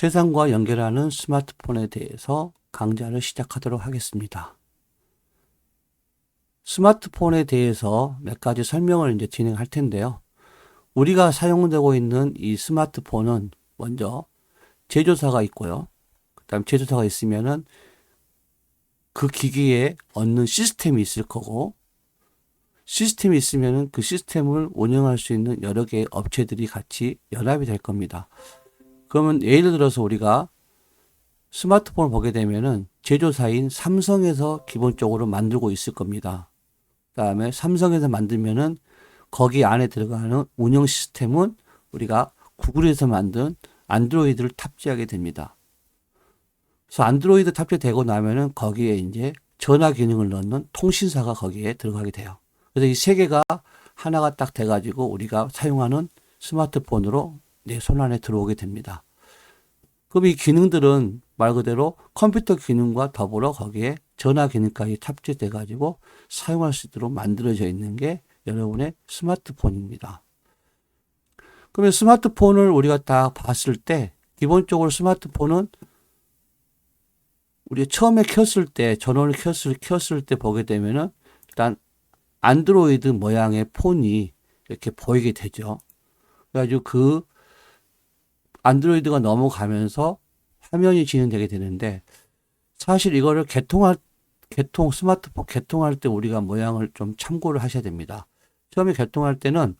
세상과 연결하는 스마트폰에 대해서 강좌를 시작하도록 하겠습니다. 스마트폰에 대해서 몇 가지 설명을 이제 진행할 텐데요. 우리가 사용되고 있는 이 스마트폰은 먼저 제조사가 있고요. 그다음 제조사가 있으면은 그 기기에 얻는 시스템이 있을 거고, 시스템이 있으면은 그 시스템을 운영할 수 있는 여러 개의 업체들이 같이 연합이 될 겁니다. 그러면 예를 들어서 우리가 스마트폰을 보게 되면은 제조사인 삼성에서 기본적으로 만들고 있을 겁니다. 그다음에 삼성에서 만들면은 거기 안에 들어가는 운영 시스템은 우리가 구글에서 만든 안드로이드를 탑재하게 됩니다. 그래서 안드로이드 탑재되고 나면은 거기에 이제 전화 기능을 넣는 통신사가 거기에 들어가게 돼요. 그래서 이 세 개가 하나가 딱 돼가지고 우리가 사용하는 스마트폰으로 내 손안에 들어오게 됩니다. 그럼 이 기능들은 말 그대로 컴퓨터 기능과 더불어 거기에 전화 기능까지 탑재돼 가지고 사용할 수 있도록 만들어져 있는 게 여러분의 스마트폰입니다. 그러면 스마트폰을 우리가 딱 봤을 때 기본적으로 스마트폰은 우리 처음에 켰을 때 전원을 켰을 때 보게 되면은 일단 안드로이드 모양의 폰이 이렇게 보이게 되죠. 그래가지고 그 안드로이드가 넘어가면서 화면이 진행되게 되는데, 사실 이거를 스마트폰 개통할 때 우리가 모양을 좀 참고를 하셔야 됩니다. 처음에 개통할 때는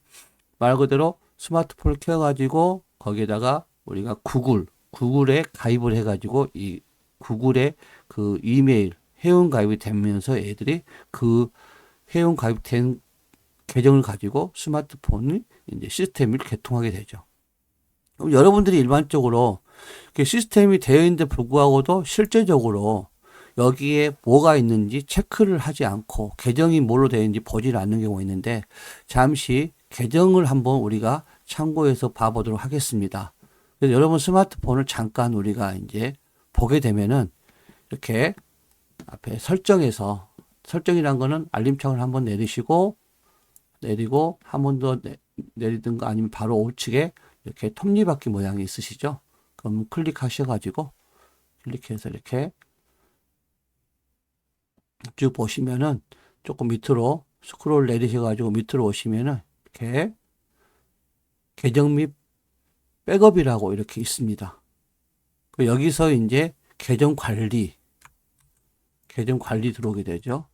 말 그대로 스마트폰을 켜가지고 거기에다가 우리가 구글에 가입을 해가지고 이 구글의 그 이메일 회원 가입이 되면서 애들이 그 회원 가입된 계정을 가지고 스마트폰이 이제 시스템을 개통하게 되죠. 여러분들이 일반적으로 시스템이 되어 있는데 불구하고도 실제적으로 여기에 뭐가 있는지 체크를 하지 않고 계정이 뭘로 되어 있는지 보지를 않는 경우가 있는데, 잠시 계정을 한번 우리가 참고해서 봐보도록 하겠습니다. 그래서 여러분 스마트폰을 잠깐 우리가 이제 보게 되면은 이렇게 앞에 설정이란 거는 알림창을 한번 내리고 한 번 더 내리든가 아니면 바로 우측에 이렇게 톱니바퀴 모양이 있으시죠? 그럼 클릭해서 이렇게 쭉 보시면은 조금 밑으로 스크롤 내리셔가지고 밑으로 오시면은 이렇게 계정 및 백업이라고 이렇게 있습니다. 여기서 이제 계정 관리 들어오게 되죠.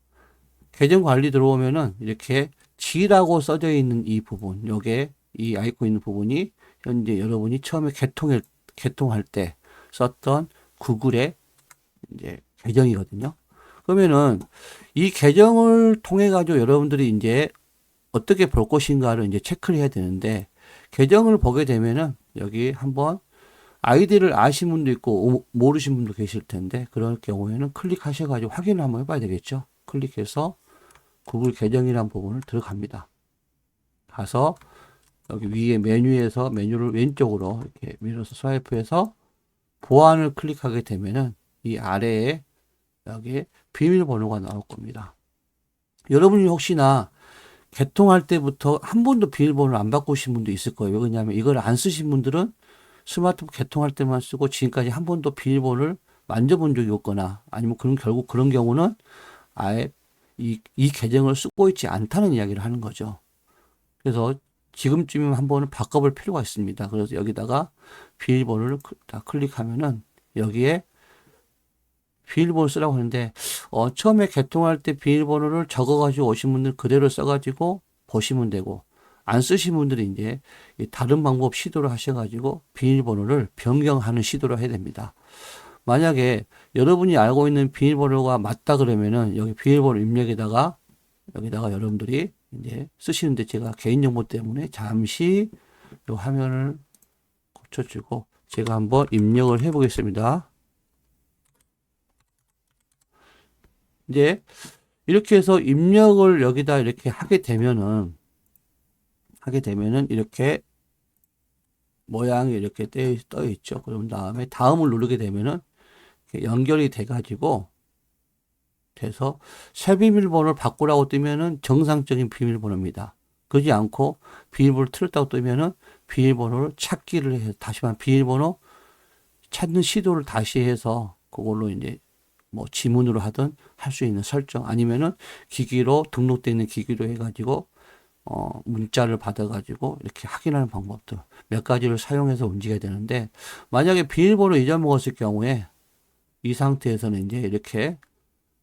계정 관리 들어오면은 이렇게 G라고 써져 있는 이 부분, 요게 이 아이콘 있는 부분이 현재 여러분이 처음에 개통할 때 썼던 구글의 이제 계정이거든요. 그러면은 이 계정을 통해 가지고 여러분들이 이제 어떻게 볼 것인가를 이제 체크를 해야 되는데, 계정을 보게 되면은 여기 한번 아이디를 아시는 분도 있고 모르시는 분도 계실 텐데, 그럴 경우에는 클릭하셔 가지고 확인을 한번 해봐야 되겠죠. 클릭해서 구글 계정이라는 부분을 들어갑니다. 가서 여기 위에 메뉴에서 메뉴를 왼쪽으로 이렇게 밀어서 스와이프해서 보안을 클릭하게 되면은 이 아래에 여기 비밀번호가 나올 겁니다. 여러분이 혹시나 개통할 때부터 한 번도 비밀번호를 안 바꾸신 분도 있을 거예요. 왜냐하면 이걸 안 쓰신 분들은 스마트폰 개통할 때만 쓰고 지금까지 한 번도 비밀번호를 만져본 적이 없거나, 아니면 결국 그런 경우는 아예 이 계정을 쓰고 있지 않다는 이야기를 하는 거죠. 그래서 지금쯤이면 한 번은 바꿔볼 필요가 있습니다. 그래서 여기다가 비밀번호를 다 클릭하면은 여기에 비밀번호 쓰라고 하는데, 처음에 개통할 때 비밀번호를 적어가지고 오신 분들 그대로 써가지고 보시면 되고, 안 쓰신 분들이 이제 다른 방법 시도를 하셔가지고 비밀번호를 변경하는 시도를 해야 됩니다. 만약에 여러분이 알고 있는 비밀번호가 맞다 그러면은 여기 비밀번호 입력에다가 여기다가 여러분들이 이제 쓰시는데, 제가 개인정보 때문에 잠시 이 화면을 고쳐주고 제가 한번 입력을 해 보겠습니다. 이제 이렇게 해서 입력을 여기다 이렇게 하게 되면은 이렇게 모양이 이렇게 떠 있죠. 그럼 다음에 다음을 누르게 되면은 연결이 돼서 새 비밀번호를 바꾸라고 뜨면은 정상적인 비밀번호입니다. 그러지 않고 비밀번호를 틀었다고 뜨면은 비밀번호를 찾기를 해서 다시 한번 비밀번호 찾는 시도를 다시 해서 그걸로 이제 뭐 지문으로 하든 할 수 있는 설정, 아니면은 기기로 등록되어 있는 기기로 해가지고 문자를 받아가지고 이렇게 확인하는 방법들 몇 가지를 사용해서 움직여야 되는데, 만약에 비밀번호 잊어먹었을 경우에 이 상태에서는 이제 이렇게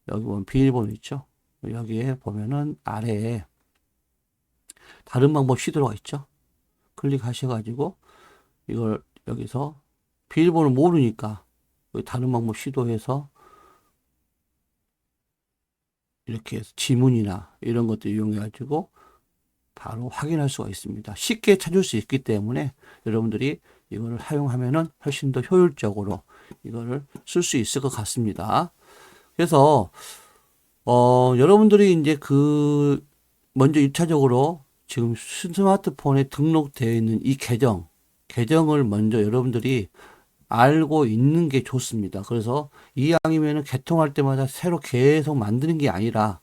여기 보면 비밀번호 있죠. 여기에 보면은 아래에 다른 방법 시도가 있죠. 클릭하셔가지고 이걸 여기서 비밀번호 모르니까 다른 방법 시도해서 이렇게 해서 지문이나 이런 것들 이용해 가지고 바로 확인할 수가 있습니다. 쉽게 찾을 수 있기 때문에 여러분들이 이거를 사용하면은 훨씬 더 효율적으로 이거를 쓸 수 있을 것 같습니다. 그래서 여러분들이 이제 먼저 1차적으로 지금 스마트폰에 등록되어 있는 이 계정을 먼저 여러분들이 알고 있는 게 좋습니다. 그래서 이왕이면은 개통할 때마다 새로 계속 만드는 게 아니라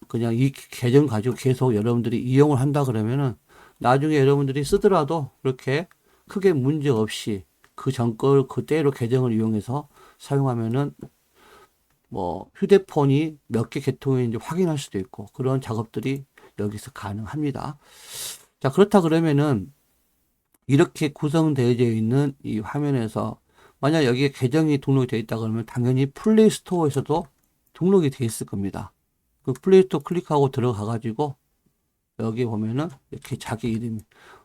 그냥 이 계정 가지고 계속 여러분들이 이용을 한다 그러면은 나중에 여러분들이 쓰더라도 그렇게 크게 문제 없이 그 전 걸 그대로 계정을 이용해서 사용하면은 뭐 휴대폰이 몇 개 개통했는지 확인할 수도 있고 그런 작업들이 여기서 가능합니다. 자, 그렇다 그러면은 이렇게 구성되어 있는 이 화면에서 만약 여기에 계정이 등록이 되어 있다 그러면 당연히 플레이 스토어에서도 등록이 되어 있을 겁니다. 그 플레이 스토어 클릭하고 들어가 가지고 여기 보면은 이렇게 자기 이름,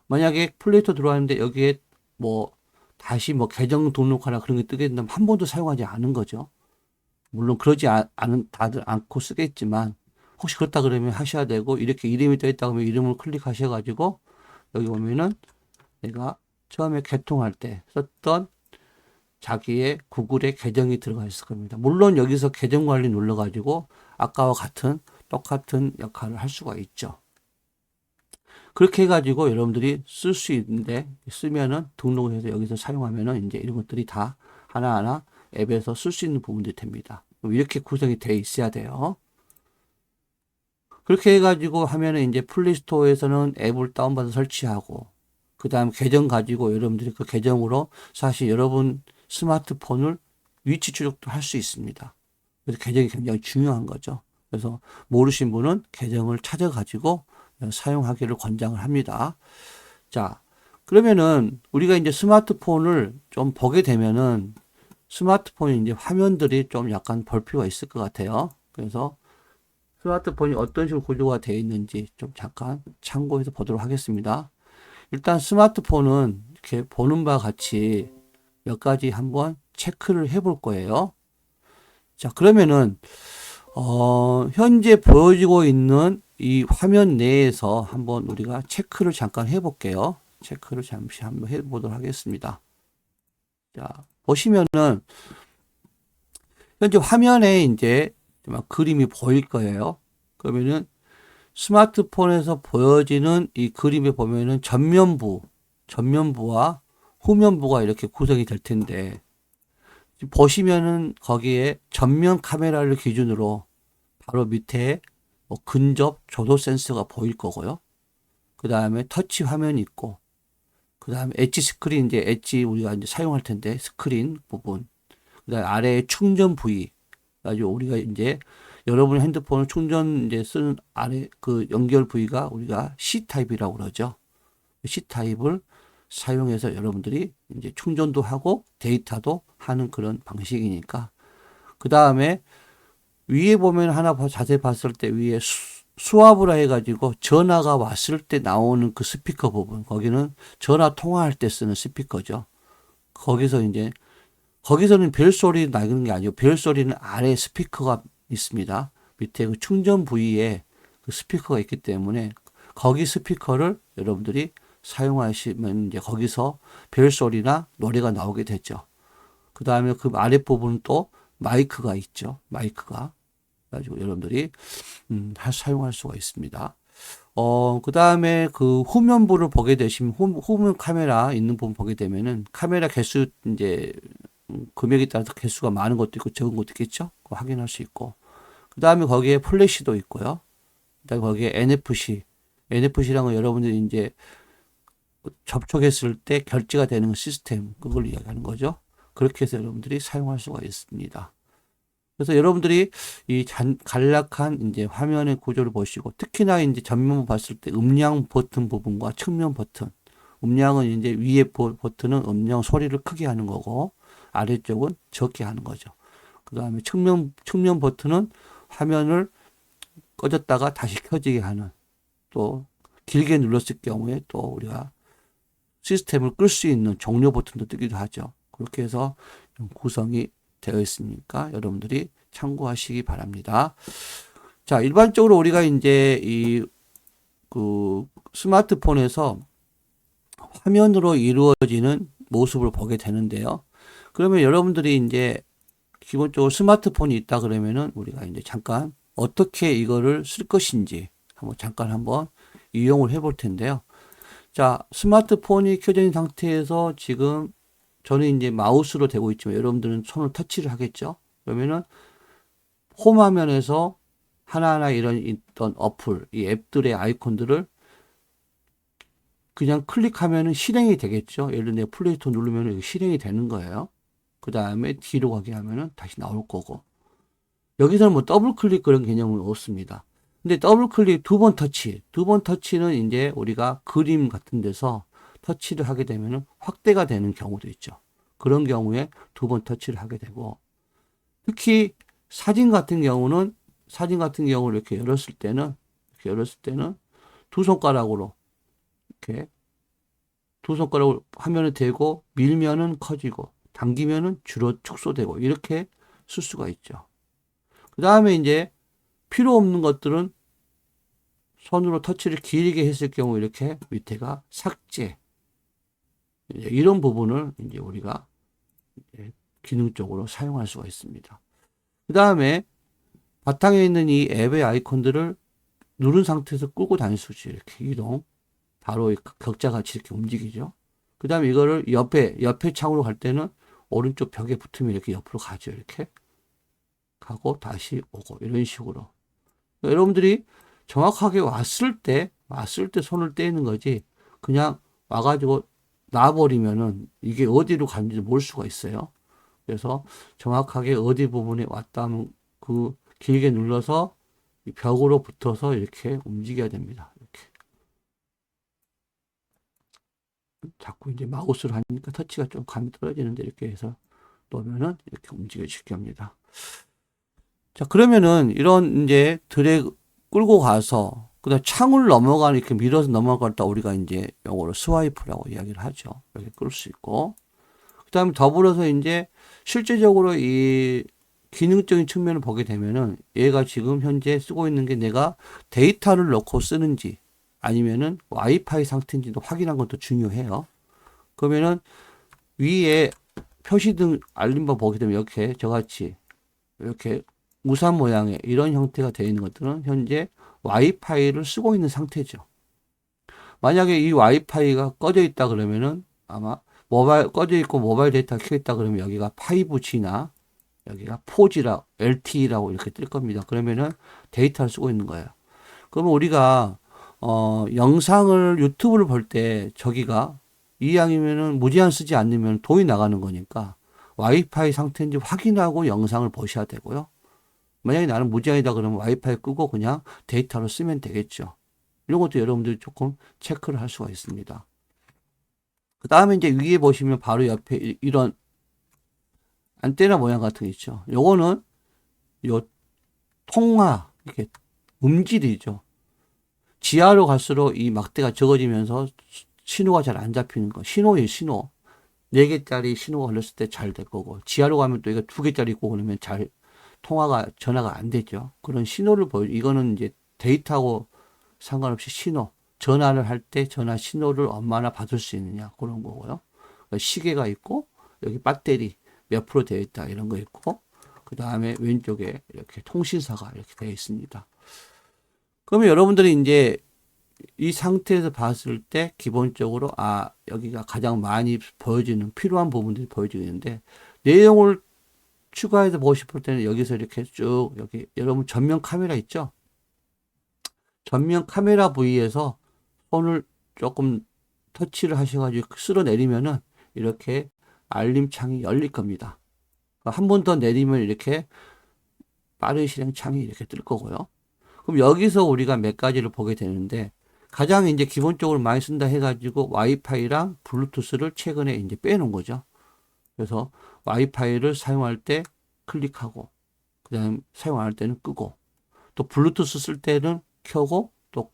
만약에 플레이 스토어 들어왔는데 여기에 뭐 다시 뭐 계정 등록하라 그런 게 뜨게 된다면 한 번도 사용하지 않은 거죠. 물론 그러지 않은 다들 않고 쓰겠지만 혹시 그렇다 그러면 하셔야 되고, 이렇게 이름이 떠 있다 그러면 이름을 클릭하셔 가지고 여기 보면은 내가 처음에 개통할 때 썼던 자기의 구글의 계정이 들어가 있을 겁니다. 물론 여기서 계정 관리 눌러가지고 아까와 똑같은 역할을 할 수가 있죠. 그렇게 해가지고 여러분들이 쓸 수 있는데, 쓰면은 등록을 해서 여기서 사용하면은 이제 이런 것들이 다 하나하나 앱에서 쓸 수 있는 부분들이 됩니다. 이렇게 구성이 돼 있어야 돼요. 그렇게 해가지고 하면은 이제 플레이스토어에서는 앱을 다운받아 설치하고, 그 다음 계정 가지고 여러분들이 그 계정으로 사실 여러분 스마트폰을 위치 추적도 할 수 있습니다. 그래서 계정이 굉장히 중요한 거죠. 그래서 모르신 분은 계정을 찾아가지고 사용하기를 권장을 합니다. 자, 그러면은 우리가 이제 스마트폰을 좀 보게 되면은 스마트폰이 이제 화면들이 좀 약간 볼 필요가 있을 것 같아요. 그래서 스마트폰이 어떤 식으로 구조가 되어 있는지 좀 잠깐 참고해서 보도록 하겠습니다. 일단 스마트폰은 이렇게 보는 바와 같이 몇 가지 한번 체크를 해볼 거예요. 자, 그러면은 현재 보여지고 있는 이 화면 내에서 한번 우리가 체크를 잠깐 해볼게요. 체크를 잠시 한번 해보도록 하겠습니다. 자, 보시면은 현재 화면에 이제 그림이 보일 거예요. 그러면은 스마트폰에서 보여지는 이 그림에 보면은 전면부와 후면부가 이렇게 구성이 될 텐데, 보시면은 거기에 전면 카메라를 기준으로 바로 밑에 뭐 근접 조도 센서가 보일 거고요. 그 다음에 터치 화면이 있고, 그 다음에 엣지 스크린, 이제 엣지 우리가 이제 사용할 텐데 스크린 부분, 그 다음에 아래에 충전 부위, 가지고 우리가 이제 여러분 핸드폰을 충전 이제 쓰는 아래 그 연결 부위가 우리가 C 타입이라고 그러죠. C 타입을 사용해서 여러분들이 이제 충전도 하고 데이터도 하는 그런 방식이니까. 그 다음에 위에 보면 하나 자세히 봤을 때 위에 수압으로 해가지고 전화가 왔을 때 나오는 그 스피커 부분, 거기는 전화 통화할 때 쓰는 스피커죠. 거기서는 벨소리 나는 게 아니고 벨소리는 아래 스피커가 있습니다. 밑에 그 충전 부위에 그 스피커가 있기 때문에 거기 스피커를 여러분들이 사용하시면 이제 거기서 벨소리나 노래가 나오게 되죠. 그 다음에 그 아랫부분은 또 마이크가 있죠. 마이크가. 가지고 여러분들이 사용할 수가 있습니다. 그 다음에 그 후면부를 보게 되시면 후면 카메라 있는 부분 보게 되면은 카메라 개수 이제 금액에 따라서 개수가 많은 것도 있고 적은 것도 있겠죠. 그거 확인할 수 있고. 그 다음에 거기에 플래시도 있고요. 그 다음에 거기에 NFC라는 건 여러분들이 이제 접촉했을 때 결제가 되는 시스템, 그걸 이야기하는 거죠. 그렇게 해서 여러분들이 사용할 수가 있습니다. 그래서 여러분들이 이 간략한 이제 화면의 구조를 보시고, 특히나 이제 전면부 봤을 때 음량 버튼 부분과 측면 버튼, 음량은 이제 위에 버튼은 음량 소리를 크게 하는 거고, 아래쪽은 적게 하는 거죠. 그 다음에 측면 버튼은 화면을 꺼졌다가 다시 켜지게 하는, 또 길게 눌렀을 경우에 또 우리가 시스템을 끌 수 있는 종료 버튼도 뜨기도 하죠. 그렇게 해서 구성이 되어 있으니까 여러분들이 참고하시기 바랍니다. 자, 일반적으로 우리가 이제 그 스마트폰에서 화면으로 이루어지는 모습을 보게 되는데요. 그러면 여러분들이 이제 기본적으로 스마트폰이 있다 그러면은 우리가 이제 잠깐 어떻게 이거를 쓸 것인지 한번 이용을 해볼 텐데요. 자, 스마트폰이 켜져 있는 상태에서 지금 저는 이제 마우스로 되고 있지만 여러분들은 손을 터치를 하겠죠. 그러면은 홈 화면에서 하나하나 이런 있던 어플, 이 앱들의 아이콘들을 그냥 클릭하면은 실행이 되겠죠. 예를 들어 플레이스토어 누르면 실행이 되는 거예요. 그 다음에 뒤로 가게 하면은 다시 나올 거고. 여기서는 뭐 더블 클릭 그런 개념은 없습니다. 근데 더블 클릭 두 번 터치는 이제 우리가 그림 같은 데서 터치를 하게 되면은 확대가 되는 경우도 있죠. 그런 경우에 두 번 터치를 하게 되고, 특히 사진 같은 경우를 이렇게 열었을 때는 두 손가락으로 이렇게 두 손가락을 화면에 대고 밀면은 커지고 당기면은 축소되고 이렇게 쓸 수가 있죠. 그 다음에 이제 필요 없는 것들은 손으로 터치를 길게 했을 경우 이렇게 밑에가 삭제, 이런 부분을 이제 우리가 기능적으로 사용할 수가 있습니다. 그 다음에 바탕에 있는 이 앱의 아이콘들을 누른 상태에서 끌고 다닐 수 있죠. 이렇게 이동, 바로 격자같이 이렇게 움직이죠. 그 다음에 이거를 옆에 창으로 갈 때는 오른쪽 벽에 붙으면 이렇게 옆으로 가죠. 이렇게 가고 다시 오고 이런 식으로. 여러분들이 정확하게 왔을 때 손을 떼는 거지, 그냥 와가지고 놔버리면은 이게 어디로 갔는지 모를 수가 있어요. 그래서 정확하게 어디 부분에 왔다 하면 그 길게 눌러서 이 벽으로 붙어서 이렇게 움직여야 됩니다. 이렇게. 자꾸 이제 마우스를 하니까 터치가 좀 감이 떨어지는데 이렇게 해서 놓으면은 이렇게 움직여질 겁니다. 자, 그러면은 이런 이제 끌고 가서 그다음 창을 넘어가는, 이렇게 밀어서 넘어갈 때 우리가 이제 영어로 스와이프라고 이야기를 하죠. 이렇게 끌 수 있고, 그다음에 더불어서 이제 실제적으로 이 기능적인 측면을 보게 되면은 얘가 지금 현재 쓰고 있는 게 내가 데이터를 넣고 쓰는지 아니면은 와이파이 상태인지도 확인한 것도 중요해요. 그러면은 위에 표시등 알림바 보게 되면 이렇게 저같이 이렇게 우산 모양의 이런 형태가 되어 있는 것들은 현재 와이파이를 쓰고 있는 상태죠. 만약에 이 와이파이가 꺼져 있다 그러면은 아마 꺼져 있고 모바일 데이터가 켜 있다 그러면 여기가 5G나 여기가 4G라 LTE라고 이렇게 뜰 겁니다. 그러면은 데이터를 쓰고 있는 거예요. 그러면 우리가 영상을 유튜브를 볼 때 저기가 이왕이면은 무제한 쓰지 않으면 돈이 나가는 거니까 와이파이 상태인지 확인하고 영상을 보셔야 되고요. 만약에 나는 무제한이다 그러면 와이파이 끄고 그냥 데이터로 쓰면 되겠죠. 이런 것도 여러분들이 조금 체크를 할 수가 있습니다. 그 다음에 이제 위에 보시면 바로 옆에 이런 안테나 모양 같은 게 있죠. 요거는 요 통화, 이렇게 음질이죠. 지하로 갈수록 이 막대가 적어지면서 신호가 잘 안 잡히는 거. 신호예요, 신호. 4개짜리 신호가 걸렸을 때 잘 될 거고, 지하로 가면 또 이거 2개짜리 있고 그러면 전화가 안 되죠. 그런 신호를 이거는 이제 데이터하고 상관없이 전화를 할 때 전화 신호를 얼마나 받을 수 있느냐, 그런 거고요. 시계가 있고, 여기 배터리 몇 프로 되어 있다, 이런 거 있고, 그 다음에 왼쪽에 이렇게 통신사가 이렇게 되어 있습니다. 그러면 여러분들이 이제 이 상태에서 봤을 때 기본적으로 여기가 가장 많이 필요한 부분들이 보여지는데, 내용을 추가해서 보고 싶을 때는 여기서 이렇게 쭉, 여기 여러분 전면 카메라 있죠? 전면 카메라 부위에서 손을 조금 터치를 하셔가지고 쓸어내리면은 이렇게 알림창이 열릴 겁니다. 한 번 더 내리면 이렇게 빠른 실행 창이 이렇게 뜰 거고요. 그럼 여기서 우리가 몇 가지를 보게 되는데, 가장 이제 기본적으로 많이 쓴다 해가지고 와이파이랑 블루투스를 최근에 이제 빼놓은 거죠. 그래서 와이파이를 사용할 때 클릭하고, 그 다음 사용 안 할 때는 끄고, 또 블루투스 쓸 때는 켜고, 또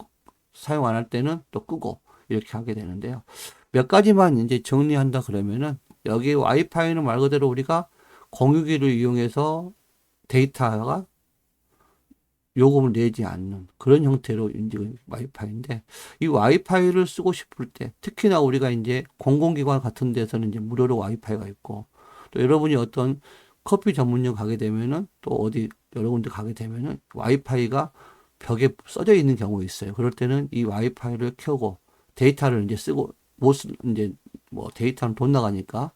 사용 안 할 때는 또 끄고, 이렇게 하게 되는데요. 몇 가지만 이제 정리한다 그러면은, 여기 와이파이는 말 그대로 우리가 공유기를 이용해서 데이터가 요금을 내지 않는 그런 형태로 이제 와이파이인데, 이 와이파이를 쓰고 싶을 때, 특히나 우리가 이제 공공기관 같은 데서는 이제 무료로 와이파이가 있고, 또 여러분이 어떤 커피 전문점 가게 되면은, 또 어디 여러 군데 가게 되면은 와이파이가 벽에 써져 있는 경우가 있어요. 그럴 때는 이 와이파이를 켜고 데이터를 이제 쓰고 이제 뭐 데이터는 돈 나가니까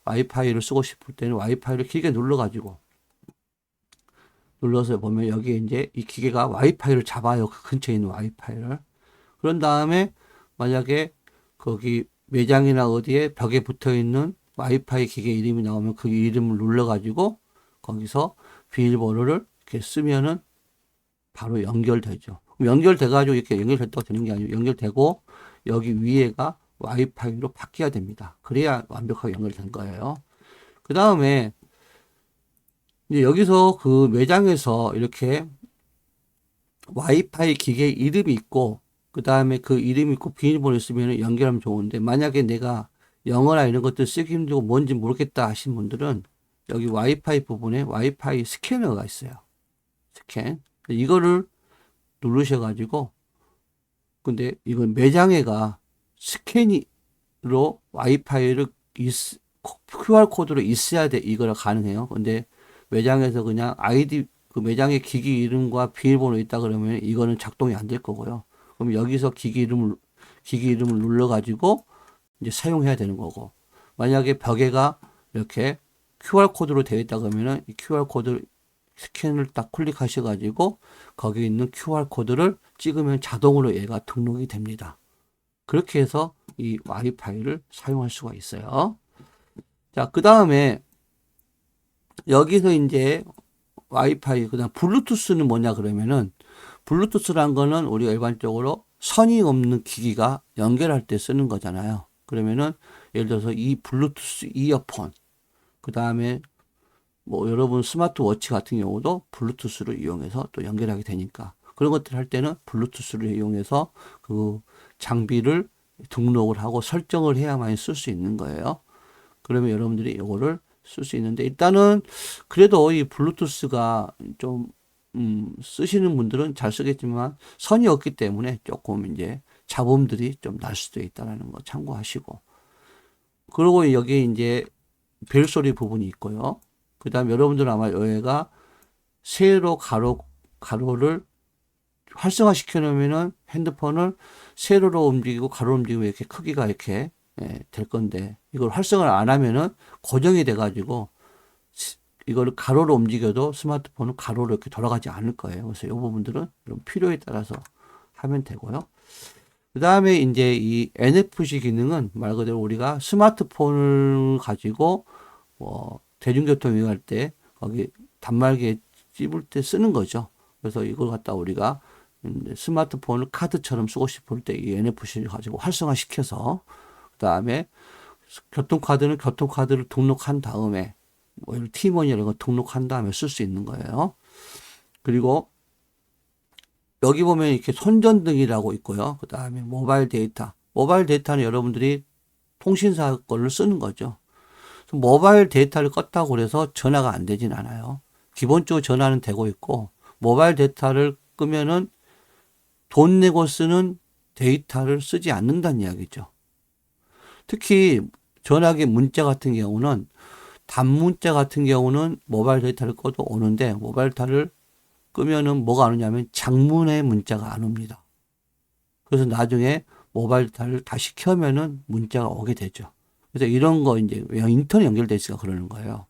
와이파이를 쓰고 싶을 때는 와이파이를 길게 눌러서 보면 여기에 이제 이 기계가 와이파이를 잡아요. 그 근처에 있는 와이파이를. 그런 다음에 만약에 거기 매장이나 어디에 벽에 붙어 있는 와이파이 기계 이름이 나오면 그 이름을 눌러가지고 거기서 비밀번호를 이렇게 쓰면은 바로 연결되죠. 연결돼가지고 이렇게 연결됐다고 되는 게 아니고 연결되고 여기 위에가 와이파이로 바뀌어야 됩니다. 그래야 완벽하게 연결된 거예요. 그 다음에 이제 여기서 그 매장에서 이렇게 와이파이 기계 이름이 있고, 그 다음에 그 이름이 있고 비밀번호 있으면 연결하면 좋은데, 만약에 내가 영어나 이런 것들 쓰기 힘들고 뭔지 모르겠다 하신 분들은 여기 와이파이 부분에 와이파이 스캐너가 있어요. 스캔. 이거를 누르셔가지고, 근데 이건 매장에가 스캔으로 와이파이를 QR코드로 있어야 돼. 이거가 가능해요. 근데 매장에서 그냥 아이디, 그 매장의 기기 이름과 비밀번호 있다 그러면 이거는 작동이 안 될 거고요. 그럼 여기서 기기 이름을 눌러가지고 이제 사용해야 되는 거고. 만약에 벽에가 이렇게 QR코드로 되어 있다 그러면은 이 QR코드 스캔을 딱 클릭하셔가지고 거기 있는 QR코드를 찍으면 자동으로 얘가 등록이 됩니다. 그렇게 해서 이 와이파이를 사용할 수가 있어요. 자, 그 다음에 여기서 이제 와이파이, 그 다음 블루투스는 뭐냐 그러면은, 블루투스란 거는 우리가 일반적으로 선이 없는 기기가 연결할 때 쓰는 거잖아요. 그러면은 예를 들어서 이 블루투스 이어폰, 그 다음에 뭐 여러분 스마트워치 같은 경우도 블루투스를 이용해서 또 연결하게 되니까 그런 것들 할 때는 블루투스를 이용해서 그 장비를 등록을 하고 설정을 해야만 쓸 수 있는 거예요. 그러면 여러분들이 이거를 쓸 수 있는데, 일단은 그래도 이 블루투스가 좀 쓰시는 분들은 잘 쓰겠지만 선이 없기 때문에 조금 이제 잡음들이 좀 날 수도 있다는 거 참고하시고, 그리고 여기 이제 벨소리 부분이 있고요. 그 다음 여러분들은 아마 여기가 세로 가로를 활성화 시켜 놓으면은 핸드폰을 세로로 움직이고 가로로 움직이면 이렇게 크기가 이렇게 될 건데, 이걸 활성화를 안 하면은 고정이 돼 가지고 이거를 가로로 움직여도 스마트폰은 가로로 이렇게 돌아가지 않을 거예요. 그래서 이 부분들은 좀 필요에 따라서 하면 되고요. 그 다음에 이제 이 NFC 기능은 말 그대로 우리가 스마트폰을 가지고 대중교통 이용할 때 거기 단말기에 찝을 때 쓰는 거죠. 그래서 이걸 갖다 우리가 스마트폰을 카드처럼 쓰고 싶을 때 이 NFC를 가지고 활성화시켜서, 그 다음에 교통카드는 교통카드를 등록한 다음에 뭐 티머니 이런 거 등록한 다음에 쓸 수 있는 거예요. 그리고 여기 보면 이렇게 손전등이라고 있고요. 그 다음에 모바일 데이터. 모바일 데이터는 여러분들이 통신사 거를 쓰는 거죠. 모바일 데이터를 껐다고 그래서 전화가 안 되진 않아요. 기본적으로 전화는 되고 있고, 모바일 데이터를 끄면은 돈 내고 쓰는 데이터를 쓰지 않는다는 이야기죠. 특히 전화기 문자 같은 경우는, 단문자 같은 경우는 모바일 데이터를 꺼도 오는데, 모바일 데이터를 끄면은 뭐가 안 오냐면 장문의 문자가 안 옵니다. 그래서 나중에 모바일 데이터를 다시 켜면은 문자가 오게 되죠. 그래서 이런 거 이제 인터넷 연결돼 있으니까 그러는 거예요.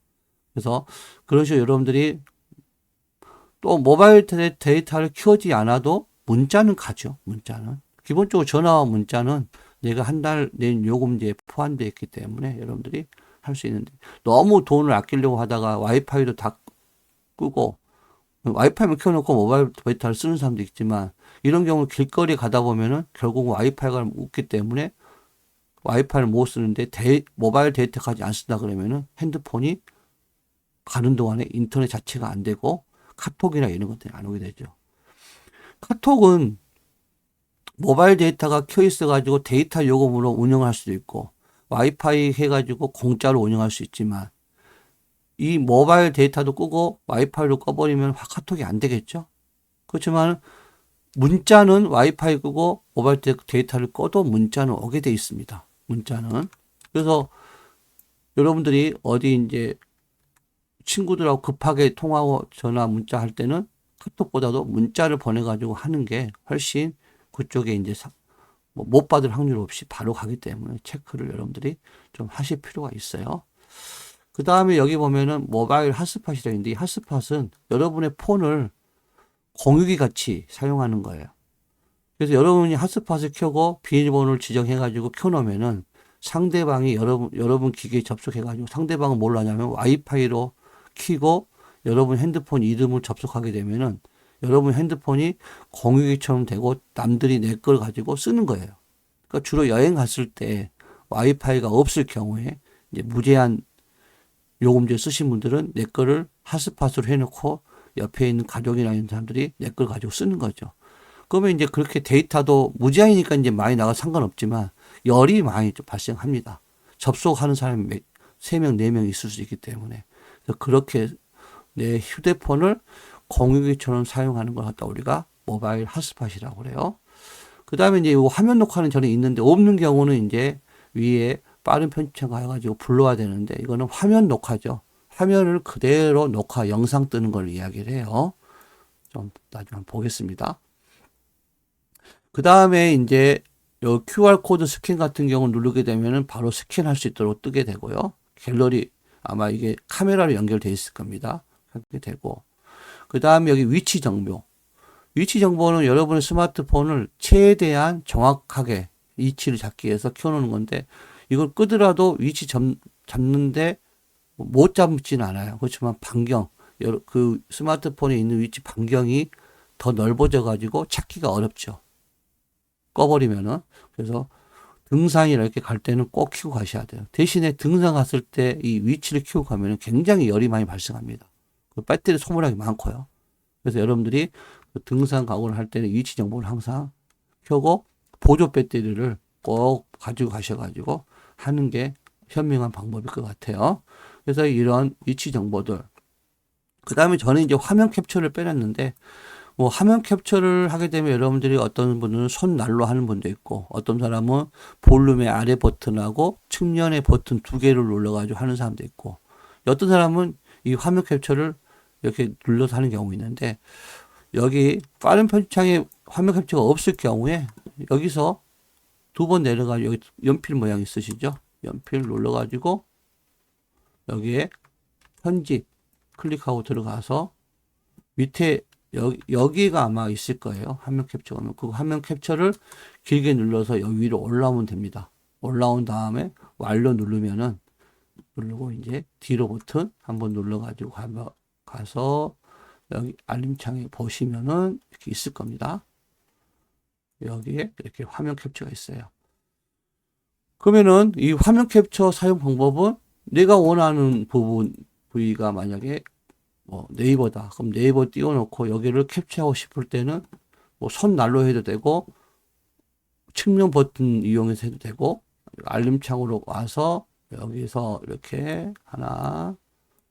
그래서 그런 식으로 여러분들이 또 모바일 데이터를 키우지 않아도 문자는 가죠. 문자는. 기본적으로 전화와 문자는 내가 한 달 낸 요금제에 포함되어 있기 때문에 여러분들이 할 수 있는데, 너무 돈을 아끼려고 하다가 와이파이도 다 끄고 와이파이만 켜놓고 모바일 데이터를 쓰는 사람도 있지만, 이런 경우 길거리 가다 보면은 결국 와이파이가 없기 때문에 와이파이를 못 쓰는데 모바일 데이터까지 안 쓴다 그러면은 핸드폰이 가는 동안에 인터넷 자체가 안 되고 카톡이나 이런 것들이 안 오게 되죠. 카톡은 모바일 데이터가 켜 있어 가지고 데이터 요금으로 운영할 수도 있고 와이파이 해가지고 공짜로 운영할 수 있지만, 이 모바일 데이터도 끄고 와이파이로 꺼버리면 카톡이 안 되겠죠. 그렇지만 문자는 와이파이 끄고 모바일 데이터를 꺼도 문자는 오게 돼 있습니다. 문자는. 그래서 여러분들이 어디 이제 친구들하고 급하게 통화하고 전화 문자 할 때는 카톡보다도 문자를 보내가지고 하는 게 훨씬 그쪽에 이제 못 받을 확률 없이 바로 가기 때문에 체크를 여러분들이 좀 하실 필요가 있어요. 그 다음에 여기 보면은 모바일 핫스팟이라고 있는데, 이 핫스팟은 여러분의 폰을 공유기 같이 사용하는 거예요. 그래서 여러분이 핫스팟을 켜고 비밀번호를 지정해가지고 켜놓으면은 상대방이 여러분 기기에 접속해가지고, 상대방은 뭘 하냐면 와이파이로 키고 여러분 핸드폰 이름을 접속하게 되면은 여러분 핸드폰이 공유기처럼 되고 남들이 내 걸 가지고 쓰는 거예요. 그러니까 주로 여행 갔을 때 와이파이가 없을 경우에 이제 무제한 요금제 쓰신 분들은 내 거를 핫스팟으로 해놓고 옆에 있는 가족이나 이런 사람들이 내 걸 가지고 쓰는 거죠. 그러면 이제 그렇게 데이터도 무제한이니까 이제 많이 나가 상관없지만 열이 많이 좀 발생합니다. 접속하는 사람이 3명, 4명 있을 수 있기 때문에. 그래서 그렇게 내 휴대폰을 공유기처럼 사용하는 걸 갖다 우리가 모바일 핫스팟이라고 그래요. 그 다음에 이제 이 화면 녹화는 저는 있는데, 없는 경우는 이제 위에 빠른 편집창 가가지고 불러야 되는데, 이거는 화면 녹화죠. 화면을 그대로 녹화 영상 뜨는 걸 이야기를 해요. 좀 나중에 한번 보겠습니다. 그 다음에 이제 요 QR코드 스캔 같은 경우 누르게 되면은 바로 스캔할 수 있도록 뜨게 되고요. 갤러리, 아마 이게 카메라로 연결되어 있을 겁니다. 하게 되고. 그 다음에 여기 위치 정보. 위치 정보는 여러분의 스마트폰을 최대한 정확하게 위치를 잡기 위해서 켜놓는 건데, 이걸 끄더라도 위치 잡는데 못 잡지는 않아요. 그렇지만 그 스마트폰에 있는 위치 반경이 더 넓어져 가지고 찾기가 어렵죠. 꺼버리면은. 그래서 등산이나 이렇게 갈 때는 꼭 켜고 가셔야 돼요. 대신에 등산 갔을 때 이 위치를 켜고 가면은 굉장히 열이 많이 발생합니다. 그 배터리 소모량이 많고요. 그래서 여러분들이 등산 가고를 할 때는 위치 정보를 항상 켜고 보조 배터리를 꼭 가지고 가셔가지고 하는 게 현명한 방법일 것 같아요. 그래서 이런 위치 정보들. 그 다음에 저는 이제 화면 캡처를 빼놨는데, 뭐 화면 캡처를 하게 되면 여러분들이 어떤 분은 손날로 하는 분도 있고, 어떤 사람은 볼륨의 아래 버튼하고 측면의 버튼 2개를 눌러가지고 하는 사람도 있고, 어떤 사람은 이 화면 캡처를 이렇게 눌러서 하는 경우 있는데, 여기 빠른 편집창에 화면 캡처가 없을 경우에 여기서 2번 내려가지고 여기 연필 모양 있으시죠? 연필 눌러가지고 여기에 편집 클릭하고 들어가서 밑에 여기가 아마 있을 거예요. 화면 캡처가. 그 화면 캡처를 길게 눌러서 여기 위로 올라오면 됩니다. 올라온 다음에 완료 누르고 이제 뒤로 버튼 한번 눌러가지고 가서 여기 알림창에 보시면은 이렇게 있을 겁니다. 여기에 이렇게 화면 캡처가 있어요. 그러면은 이 화면 캡처 사용 방법은 내가 원하는 부위가 만약에 뭐 네이버다. 그럼 네이버 띄워놓고 여기를 캡처하고 싶을 때는 뭐 손난로 해도 되고, 측면 버튼 이용해서 해도 되고, 알림창으로 와서 여기서 이렇게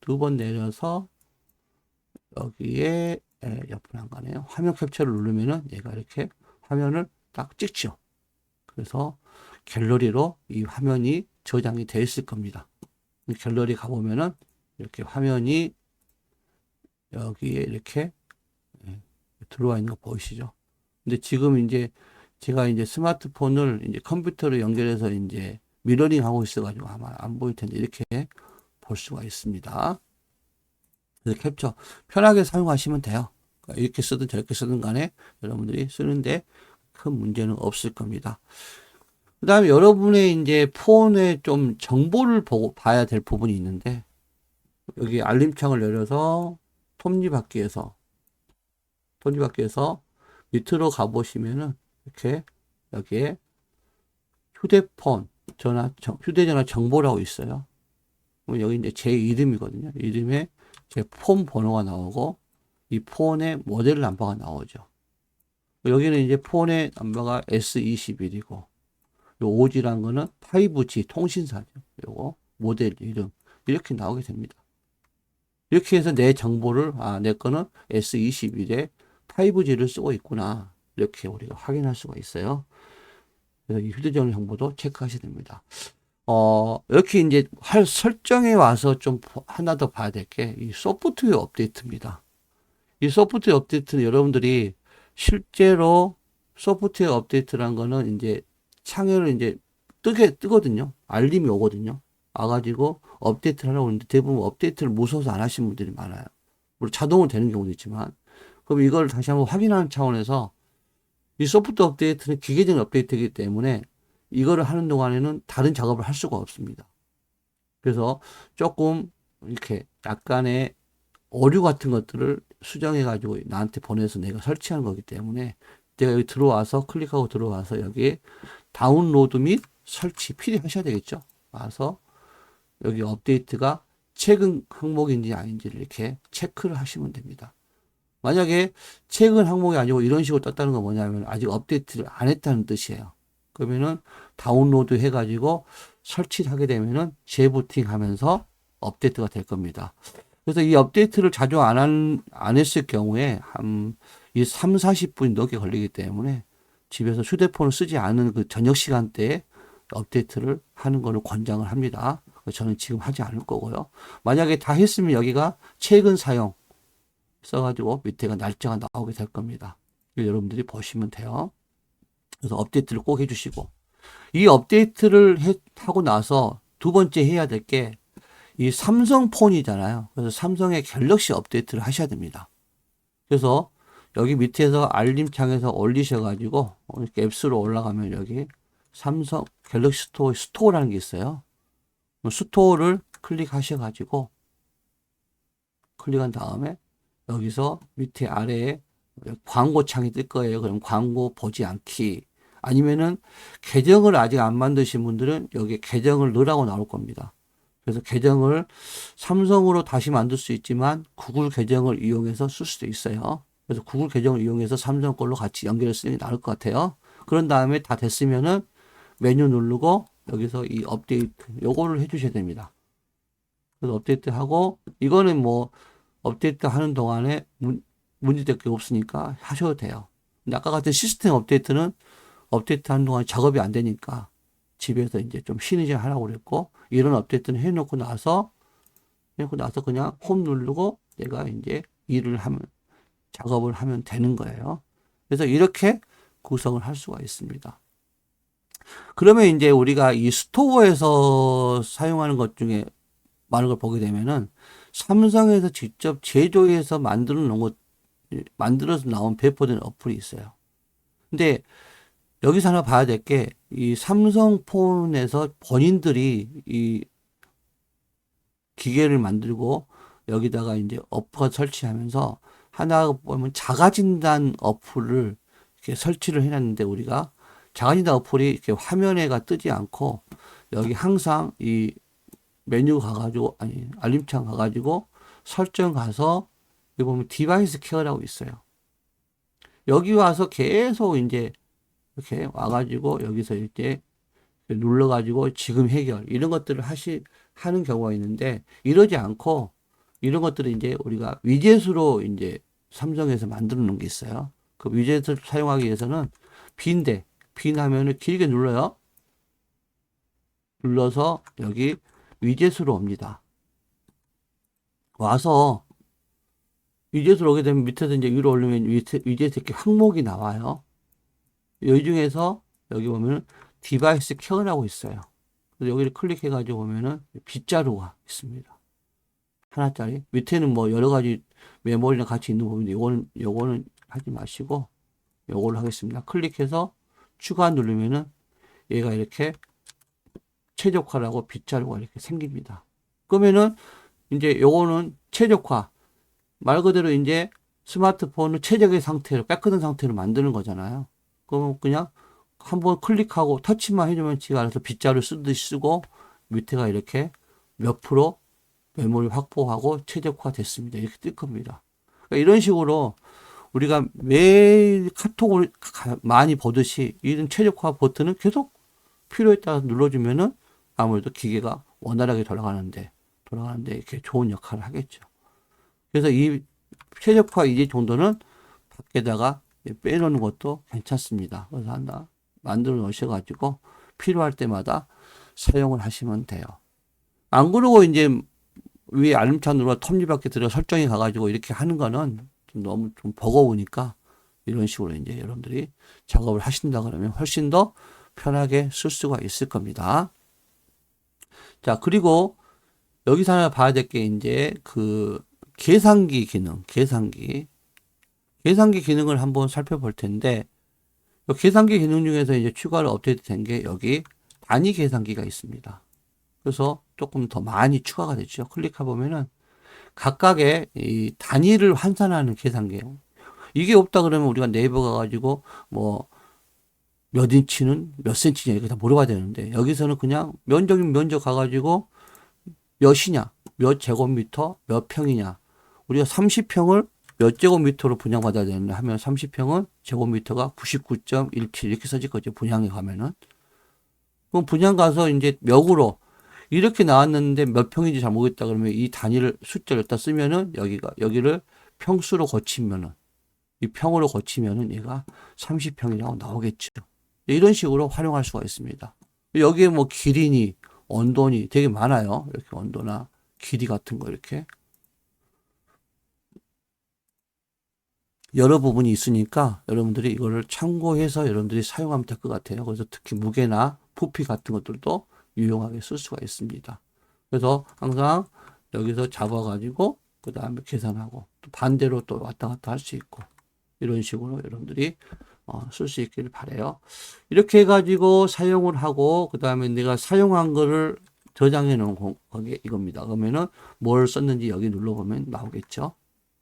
2번 내려서 여기에 옆으로 안 가네요. 화면 캡처를 누르면은 얘가 이렇게 화면을 딱 찍죠. 그래서 갤러리로 이 화면이 저장이 되어 있을 겁니다. 갤러리 가보면은 이렇게 화면이 여기에 이렇게 들어와 있는 거 보이시죠? 근데 지금 이제 제가 이제 스마트폰을 이제 컴퓨터로 연결해서 이제 미러링 하고 있어가지고 아마 안 보일 텐데 이렇게 볼 수가 있습니다. 그래서 캡처 편하게 사용하시면 돼요. 그러니까 이렇게 쓰든 저렇게 쓰든 간에 여러분들이 쓰는데 큰 문제는 없을 겁니다. 그 다음에 여러분의 이제 폰에 좀 정보를 보고 봐야 될 부분이 있는데, 여기 알림창을 열어서 톱니바퀴에서 밑으로 가보시면은 이렇게 여기에 휴대전화 정보라고 있어요. 그럼 여기 이제 제 이름이거든요. 이름에 제 폰 번호가 나오고 이 폰의 모델 넘버가 나오죠. 여기는 이제 폰의 넘버가 S21이고 요 OG라는 거는 5G 통신사죠. 요거 모델 이름 이렇게 나오게 됩니다. 이렇게 해서 내 정보를 내 거는 S21에 5G를 쓰고 있구나. 이렇게 우리가 확인할 수가 있어요. 그래서 이 휴대전화 정보도 체크하셔야 됩니다. 이렇게 이제 설정에 와서 좀 하나 더 봐야 될 게 이 소프트웨어 업데이트입니다. 이 소프트웨어 업데이트는 여러분들이 실제로 소프트웨어 업데이트란 거는 이제 창을 이제 뜨거든요. 알림이 오거든요. 와가지고 업데이트를 하려고 하는데 대부분 업데이트를 무서워서 안 하시는 분들이 많아요. 물론 자동으로 되는 경우도 있지만. 그럼 이걸 다시 한번 확인하는 차원에서 이 소프트 업데이트는 기계적인 업데이트이기 때문에 이거를 하는 동안에는 다른 작업을 할 수가 없습니다. 그래서 조금 이렇게 약간의 오류 같은 것들을 수정해 가지고 나한테 보내서 내가 설치하는 거기 때문에 내가 여기 들어와서 클릭하고 들어와서 여기 다운로드 및 설치 필요하셔야 되겠죠. 와서 여기 업데이트가 최근 항목인지 아닌지를 이렇게 체크를 하시면 됩니다. 만약에 최근 항목이 아니고 이런 식으로 떴다는 건 뭐냐면 아직 업데이트를 안 했다는 뜻이에요. 그러면은 다운로드 해가지고 설치를 하게 되면은 재부팅 하면서 업데이트가 될 겁니다. 그래서 이 업데이트를 자주 안 했을 경우에 이 3, 40분이 넘게 걸리기 때문에 집에서 휴대폰을 쓰지 않은 그 저녁 시간대에 업데이트를 하는 거를 권장을 합니다. 저는 지금 하지 않을 거고요. 만약에 다 했으면 여기가 최근 사용 써가지고 밑에가 날짜가 나오게 될 겁니다. 여러분들이 보시면 돼요. 그래서 업데이트를 꼭 해주시고 이 업데이트를 하고 나서 두 번째 해야 될 게 이 삼성 폰이잖아요. 그래서 삼성의 갤럭시 업데이트를 하셔야 됩니다. 그래서 여기 밑에서 알림창에서 올리셔가지고 이렇게 앱스로 올라가면 여기 삼성 갤럭시 스토어라는 게 있어요. 스토어를 클릭하셔가지고 클릭한 다음에 여기서 밑에 아래에 광고 창이 뜰 거예요. 그럼 광고 보지 않기. 아니면은 계정을 아직 안 만드신 분들은 여기 계정을 넣으라고 나올 겁니다. 그래서 계정을 삼성으로 다시 만들 수 있지만 구글 계정을 이용해서 쓸 수도 있어요. 그래서 구글 계정을 이용해서 삼성 걸로 같이 연결을 쓰는 게 나을 것 같아요. 그런 다음에 다 됐으면은 메뉴 누르고 여기서 이 업데이트 요거를 해주셔야 됩니다. 그래서 업데이트 하고 이거는 뭐 업데이트 하는 동안에 문제될 게 없으니까 하셔도 돼요. 근데 아까 같은 시스템 업데이트는 업데이트 하는 동안 작업이 안 되니까 집에서 이제 좀 쉬는 시간 하라고 그랬고, 이런 업데이트는 해놓고 나서 그냥 홈 누르고 내가 이제 작업을 하면 되는 거예요. 그래서 이렇게 구성을 할 수가 있습니다. 그러면 이제 우리가 이 스토어에서 사용하는 것 중에 많은 걸 보게 되면은 삼성에서 직접 제조해서 만들어서 나온 배포된 어플이 있어요. 근데 여기서 하나 봐야 될 게 이 삼성폰에서 본인들이 이 기계를 만들고 여기다가 이제 어플 설치하면서 하나 보면 자가진단 어플을 이렇게 설치를 해놨는데 우리가 자가진단 어플이 이렇게 화면에가 뜨지 않고 여기 항상 이 메뉴 가가지고 알림창 가가지고 설정 가서 여기 보면 디바이스 케어라고 있어요. 여기 와서 계속 이제 이렇게 와가지고 여기서 이제 눌러가지고 지금 해결 이런 것들을 하는 경우가 있는데 이러지 않고 이런 것들을 이제 우리가 위젯으로 이제 삼성에서 만들어 놓은 게 있어요. 그 위젯을 사용하기 위해서는 빈 화면을 길게 눌러요. 눌러서 여기 위젯으로 옵니다. 와서 위젯으로 오게 되면 밑에서 이제 위로 올리면 위젯 이렇게 항목이 나와요. 이 중에서 여기 보면 디바이스 케어라고 있어요. 그래서 여기를 클릭해가지고 보면은 빗자루가 있습니다. 하나짜리. 밑에는 뭐 여러 가지 메모리랑 같이 있는 부분인데 요거는 하지 마시고 요걸로 하겠습니다. 클릭해서 추가 누르면은 얘가 이렇게 최적화라고 빗자루가 이렇게 생깁니다. 그러면은 이제 요거는 최적화. 말 그대로 이제 스마트폰을 최적의 상태로, 깨끗한 상태로 만드는 거잖아요. 그러면 그냥 한번 클릭하고 터치만 해주면 지가 알아서 빗자루 쓰듯이 쓰고 밑에가 이렇게 몇 프로 메모리 확보하고 최적화 됐습니다. 이렇게 뜰 겁니다. 그러니까 이런 식으로 우리가 매일 카톡을 많이 보듯이 이런 최적화 버튼은 계속 필요에 따라 눌러주면은 아무래도 기계가 원활하게 돌아가는데 이렇게 좋은 역할을 하겠죠. 그래서 이 최적화 이제 정도는 밖에다가 빼놓는 것도 괜찮습니다. 그래서 하나 만들어 놓으셔가지고 필요할 때마다 사용을 하시면 돼요. 안 그러고 이제 위에 알림창으로 톱니바퀴 들어 설정해 가가지고 이렇게 하는 거는 좀 너무 좀 버거우니까 이런 식으로 이제 여러분들이 작업을 하신다 그러면 훨씬 더 편하게 쓸 수가 있을 겁니다. 자, 그리고 여기서 하나 봐야 될 게 이제 그 계산기 기능, 계산기 기능을 한번 살펴볼 텐데, 계산기 기능 중에서 이제 추가로 업데이트 된 게 여기 단위 계산기가 있습니다. 그래서 조금 더 많이 추가가 됐죠. 클릭해 보면은 각각의 이 단위를 환산하는 계산기예요. 이게 없다 그러면 우리가 네이버 가가지고 뭐 몇 인치는 몇 센치냐 이렇게 다 물어봐야 되는데 여기서는 그냥 면적이면 면적 가가지고 몇이냐, 몇 제곱미터, 몇 평이냐. 우리가 30평을 몇 제곱미터로 분양받아야 되는데 하면 30평은 제곱미터가 99.17 이렇게 써질 거죠. 분양에 가면은. 그럼 분양 가서 이제 몇으로 이렇게 나왔는데 몇 평인지 잘 모르겠다 그러면 이 단위를 숫자를 갖다 쓰면은 여기를 평수로 고치면은 이 평으로 고치면은 얘가 30평이라고 나오겠죠. 이런 식으로 활용할 수가 있습니다. 여기에 뭐 길이니 온도니 되게 많아요. 이렇게 온도나 길이 같은 거 이렇게 여러 부분이 있으니까 여러분들이 이거를 참고해서 여러분들이 사용하면 될 것 같아요. 그래서 특히 무게나 부피 같은 것들도 유용하게 쓸 수가 있습니다. 그래서 항상 여기서 잡아가지고 그 다음에 계산하고 또 반대로 또 왔다 갔다 할 수 있고 이런 식으로 여러분들이 쓸 수 있기를 바라요. 이렇게 해가지고 사용을 하고 그 다음에 내가 사용한 거를 저장해 놓은 거게 이겁니다. 그러면은 뭘 썼는지 여기 눌러보면 나오겠죠.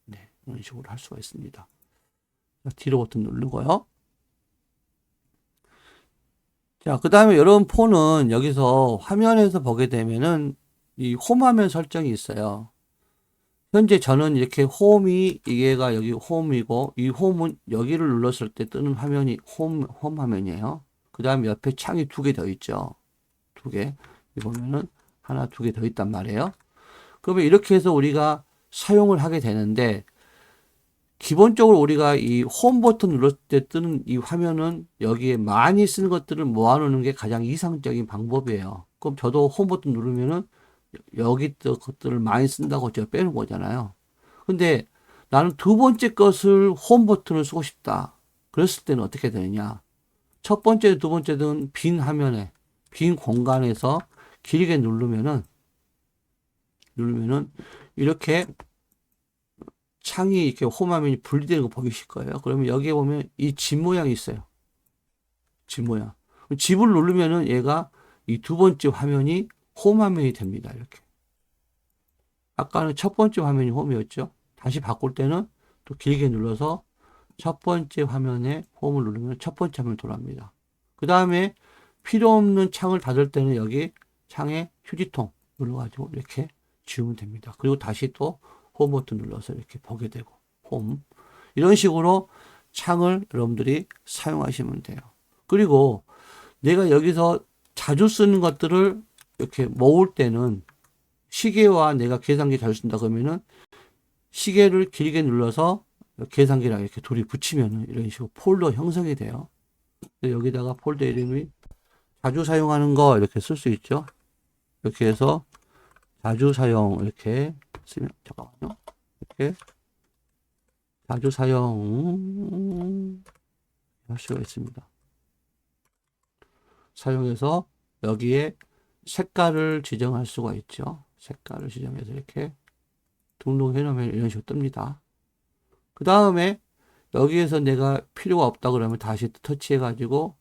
네, 이런 식으로 할 수가 있습니다. 뒤로 버튼 누르고요. 자, 그 다음에 여러분 폰은 여기서 화면에서 보게 되면은 이 홈 화면 설정이 있어요. 현재 저는 이렇게 홈이 이게가 여기 홈이고 이 홈은 여기를 눌렀을 때 뜨는 화면이 홈 화면이에요. 그 다음에 옆에 창이 두 개 더 있죠. 두 개. 이 보면은 하나 두 개 더 있단 말이에요. 그러면 이렇게 해서 우리가 사용을 하게 되는데 기본적으로 우리가 이 홈 버튼 눌렀을 때 뜨는 이 화면은 여기에 많이 쓰는 것들을 모아놓는 게 가장 이상적인 방법이에요. 그럼 저도 홈 버튼 누르면은 여기 것들을 많이 쓴다고 제가 빼는 거잖아요. 근데 나는 두 번째 것을 홈 버튼을 쓰고 싶다. 그랬을 때는 어떻게 되느냐. 첫 번째, 두 번째는 빈 화면에, 빈 공간에서 길게 누르면은 이렇게 창이 이렇게 홈 화면이 분리되는 거 보이실 거예요. 그러면 여기에 보면 이 집 모양이 있어요. 집 모양. 집을 누르면은 얘가 이 두 번째 화면이 홈 화면이 됩니다. 이렇게. 아까는 첫 번째 화면이 홈이었죠. 다시 바꿀 때는 또 길게 눌러서 첫 번째 화면에 홈을 누르면 첫 번째 화면 돌아옵니다. 그 다음에 필요 없는 창을 닫을 때는 여기 창에 휴지통 눌러가지고 이렇게 지우면 됩니다. 그리고 다시 또 홈 버튼 눌러서 이렇게 보게 되고 홈 이런 식으로 창을 여러분들이 사용하시면 돼요. 그리고 내가 여기서 자주 쓰는 것들을 이렇게 모을 때는 시계와 내가 계산기 잘 쓴다 그러면은 시계를 길게 눌러서 계산기랑 이렇게 둘이 붙이면 이런 식으로 폴더 형성이 돼요. 여기다가 폴더 이름이 자주 사용하는 거 이렇게 쓸 수 있죠. 이렇게 해서 자주 사용 이렇게 쓰면 잠깐만요. 이렇게 자주 사용 할 수가 있습니다. 사용해서 여기에 색깔을 지정할 수가 있죠. 색깔을 지정해서 이렇게 등록해 놓으면 이런 식으로 뜹니다. 그 다음에 여기에서 내가 필요가 없다 그러면 다시 터치해 가지고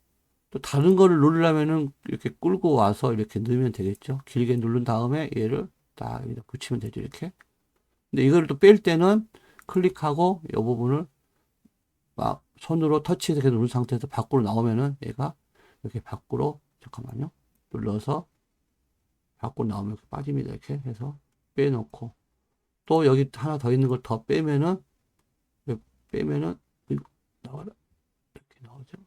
또 다른 거를 누르려면은 이렇게 끌고 와서 이렇게 넣으면 되겠죠. 길게 누른 다음에 얘를 딱 여기다 붙이면 되죠. 이렇게. 근데 이걸 또 뺄 때는 클릭하고 이 부분을 막 손으로 터치해서 계속 누른 상태에서 밖으로 나오면은 얘가 이렇게 밖으로, 잠깐만요. 눌러서 밖으로 나오면 이렇게 빠집니다. 이렇게 해서 빼놓고, 또 여기 하나 더 있는 걸 더 빼면은 이거 나와라. 이렇게 나오죠.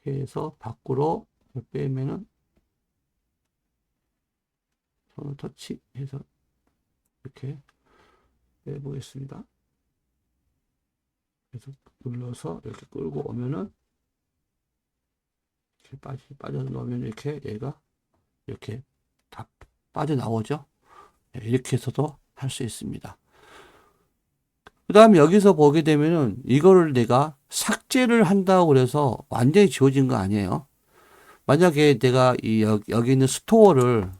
이렇게 해서 밖으로 빼면은 손을 터치해서 이렇게 빼보겠습니다. 그래서 눌러서 이렇게 끌고 오면은 이렇게 빠져서 넣으면 이렇게 얘가 이렇게 다 빠져나오죠. 이렇게 해서도 할 수 있습니다. 그 다음에 여기서 보게 되면은 이거를 내가 삭제를 한다고 그래서 완전히 지워진 거 아니에요. 만약에 내가 여기 있는 스토어를,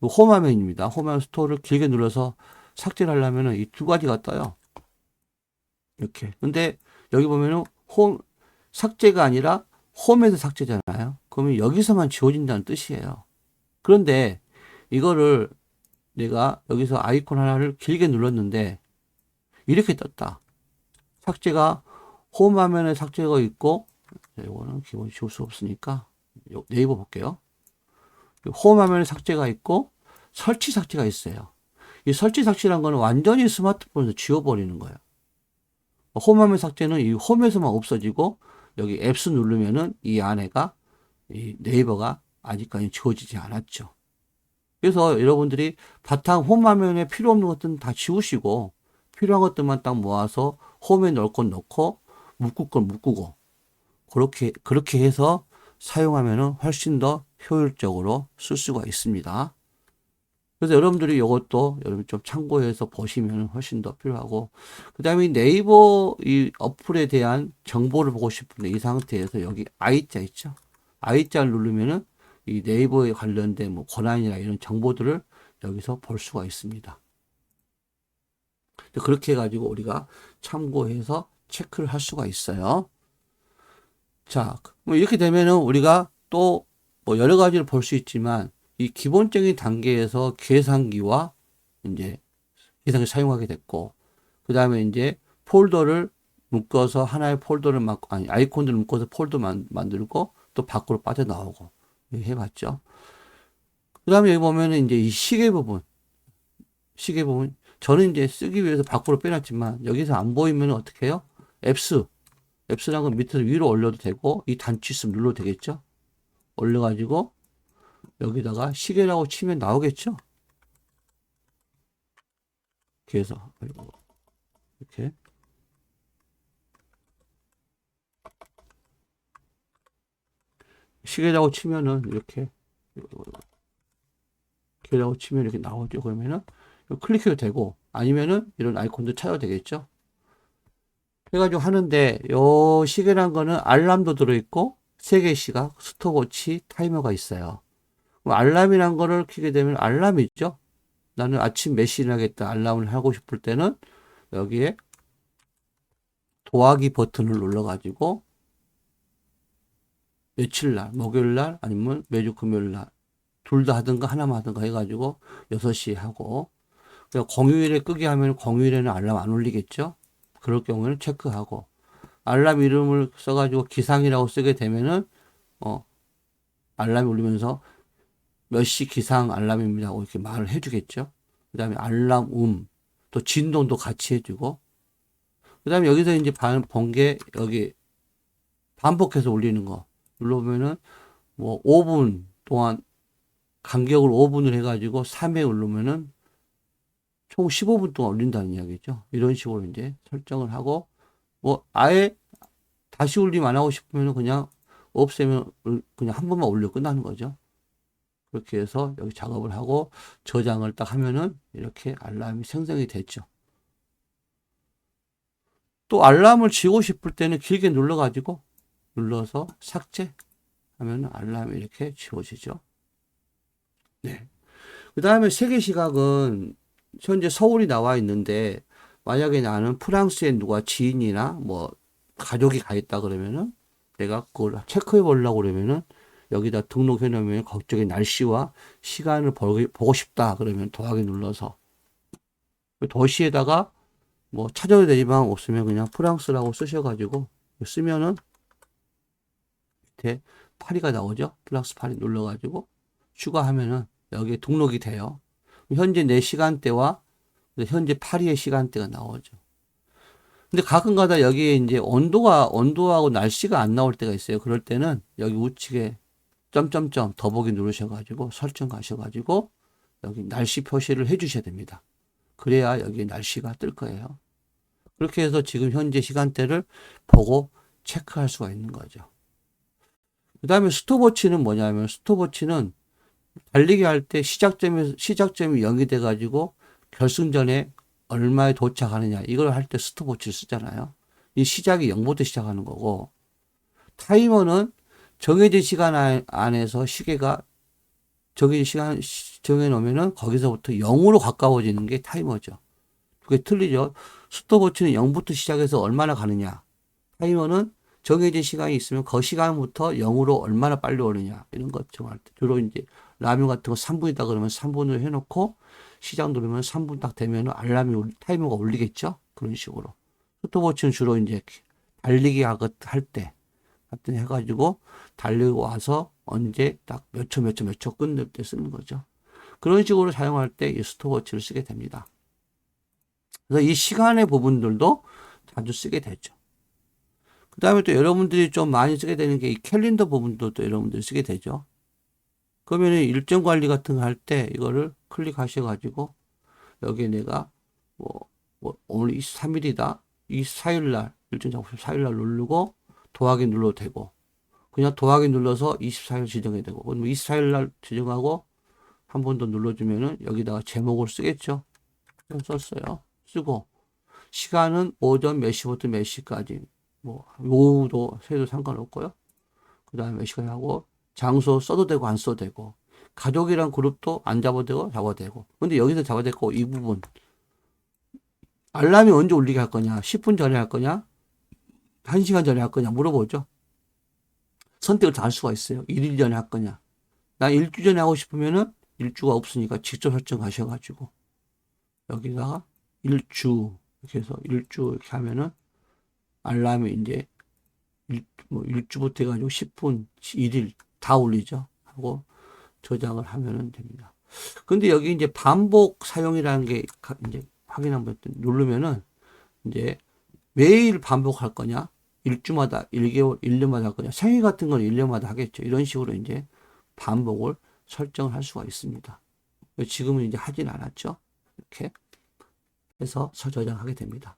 홈화면입니다. 홈화면 스토어를 길게 눌러서 삭제를 하려면은 이 두 가지가 떠요. 이렇게. 근데 여기 보면은 삭제가 아니라 홈에서 삭제잖아요. 그러면 여기서만 지워진다는 뜻이에요. 그런데 이거를 내가 여기서 아이콘 하나를 길게 눌렀는데 이렇게 떴다. 삭제가 홈 화면에 삭제가 있고, 이거는 기본 지울 수 없으니까 네이버 볼게요. 홈 화면에 삭제가 있고 설치 삭제가 있어요. 이 설치 삭제란 거는 완전히 스마트폰에서 지워버리는 거예요. 홈 화면 삭제는 이 홈에서만 없어지고 여기 앱스 누르면은 이 안에가 이 네이버가 아직까지 지워지지 않았죠. 그래서 여러분들이 바탕 홈 화면에 필요 없는 것들은 다 지우시고 필요한 것들만 딱 모아서 홈에 넣을 건 넣고 묶을 건 묶고 그렇게 해서 사용하면은 훨씬 더 효율적으로 쓸 수가 있습니다. 그래서 여러분들이 이것도 여러분 좀 참고해서 보시면 훨씬 더 필요하고, 그 다음에 네이버 이 어플에 대한 정보를 보고 싶은데 이 상태에서 여기 I자 있죠? I자를 누르면은 이 네이버에 관련된 뭐 권한이나 이런 정보들을 여기서 볼 수가 있습니다. 그렇게 해가지고 우리가 참고해서 체크를 할 수가 있어요. 자, 뭐 이렇게 되면은 우리가 또 뭐 여러 가지를 볼 수 있지만 이 기본적인 단계에서 계산기와 이제 계산기 사용하게 됐고, 그 다음에 이제 폴더를 묶어서 하나의 폴더를 아니 아이콘들을 묶어서 폴더 만들고 또 밖으로 빠져나오고 해봤죠. 그 다음에 여기 보면은 이제 이 시계 부분 저는 이제 쓰기 위해서 밖으로 빼놨지만 여기서 안 보이면 어떻게 해요? 앱스라는 건 밑에서 위로 올려도 되고 이 단추 눌러도 되겠죠. 올려가지고 여기다가 시계라고 치면 나오겠죠. 그래서 이렇게 시계라고 치면은 이렇게 시계라고 치면 이렇게 나오죠. 그러면은 클릭해도 되고 아니면은 이런 아이콘도 찾아도 되겠죠. 해가지고 하는데 요 시계란 거는 알람도 들어있고 3개 시각, 스톱워치, 타이머가 있어요. 그럼 알람이란 거를 켜게 되면 알람이 있죠. 나는 아침 몇 시에 일어나겠다 알람을 하고 싶을 때는 여기에 더하기 버튼을 눌러가지고 며칠날, 목요일날 아니면 매주 금요일날 둘 다 하든가 하나만 하든가 해가지고 6시에 하고, 공휴일에 끄게 하면 공휴일에는 알람 안 울리겠죠. 그럴 경우에는 체크하고, 알람 이름을 써가지고 기상이라고 쓰게 되면은 알람이 울리면서 몇 시 기상 알람입니다 하고 이렇게 말을 해주겠죠. 그 다음에 알람 또 진동도 같이 해주고, 그 다음에 여기서 이제 본 게 여기 반복해서 울리는 거 눌러보면은 뭐 5분 동안 간격을 5분을 해가지고 3회 누르면은 총 15분 동안 울린다는 이야기죠. 이런 식으로 이제 설정을 하고, 뭐 아예 다시 울림 안 하고 싶으면 그냥 없애면 그냥 한 번만 울려 끝나는 거죠. 그렇게 해서 여기 작업을 하고 저장을 딱 하면은 이렇게 알람이 생성이 됐죠. 또 알람을 지우고 싶을 때는 길게 눌러서 삭제 하면 알람이 이렇게 지워지죠. 네. 그 다음에 세계 시각은 현재 서울이 나와 있는데 만약에 나는 프랑스에 누가 지인이나 뭐 가족이 가 있다 그러면은 내가 그걸 체크해 보려고 그러면은 여기다 등록해 놓으면 그쪽의 날씨와 시간을 보고 싶다 그러면 더하기 눌러서 도시에다가 뭐 찾아도 되지만 없으면 그냥 프랑스라고 쓰셔가지고 쓰면은 밑에 파리가 나오죠. 플러스 파리 눌러가지고 추가하면은 여기에 등록이 돼요. 현재 내 시간대와 현재 파리의 시간대가 나오죠. 근데 가끔가다 여기에 이제 온도하고 날씨가 안 나올 때가 있어요. 그럴 때는 여기 우측에 점점점 더보기 누르셔가지고 설정 가셔가지고 여기 날씨 표시를 해주셔야 됩니다. 그래야 여기 날씨가 뜰 거예요. 그렇게 해서 지금 현재 시간대를 보고 체크할 수가 있는 거죠. 그 다음에 스톱워치는 뭐냐면 스톱워치는 달리기 할 때 시작점이 0이 돼가지고 결승전에 얼마에 도착하느냐 이걸 할 때 스톱워치를 쓰잖아요. 이 시작이 0부터 시작하는 거고 타이머는 정해진 시간 안에서 시계가 정해진 시간 정해놓으면은 거기서부터 0으로 가까워지는 게 타이머죠. 그게 틀리죠. 스톱워치는 0부터 시작해서 얼마나 가느냐. 타이머는 정해진 시간이 있으면 그 시간부터 0으로 얼마나 빨리 오느냐. 이런 것 정할 때. 주로 이제 라면 같은 거 3분이다 그러면 3분으로 해놓고 시작 누르면 3분 딱 되면 알람이 타이머가 울리겠죠. 그런 식으로. 스톱워치는 주로 이제 달리기 할 때 같은 해가지고 달리고 와서 언제 딱 몇 초 끝낼 때 쓰는 거죠. 그런 식으로 사용할 때 이 스톱워치를 쓰게 됩니다. 그래서 이 시간의 부분들도 자주 쓰게 되죠. 그 다음에 또 여러분들이 좀 많이 쓰게 되는 게 이 캘린더 부분도 또 여러분들이 쓰게 되죠. 그러면 일정 관리 같은 거 할 때 이거를 클릭하셔가지고 여기에 내가 오늘 23일이다. 24일날 일정 작업 4일날 누르고 더하기 눌러도 되고 그냥 더하기 눌러서 24일 지정해야 되고 그럼 24일날 지정하고 한 번 더 눌러주면은 여기다가 제목을 쓰겠죠. 썼어요. 쓰고 시간은 오전 몇 시부터 몇 시까지 뭐 오후도 새도 상관없고요. 그 다음에 몇 시까지 하고 장소 써도 되고 안 써도 되고 가족이랑 그룹도 안 잡아도 되고 잡아도 되고 근데 여기서 잡아도 되고 이 부분 알람이 언제 울리게 할 거냐 10분 전에 할 거냐 1시간 전에 할 거냐 물어보죠. 선택을 다 할 수가 있어요. 1일 전에 할 거냐 나 일주 전에 하고 싶으면은 일주가 없으니까 직접 설정하셔가지고 여기다가 일주 이렇게 해서 일주 이렇게 하면은 알람이 이제 일주부터 해가지고 10분, 1일 다 올리죠. 하고 저장을 하면 됩니다. 근데 여기 이제 반복 사용이라는 게 이제 확인 한번 누르면은 이제 매일 반복할 거냐, 일주마다, 1개월, 1년마다 할 거냐, 생일 같은 건 1년마다 하겠죠. 이런 식으로 이제 반복을 설정을 할 수가 있습니다. 지금은 이제 하진 않았죠. 이렇게 해서 저장하게 됩니다.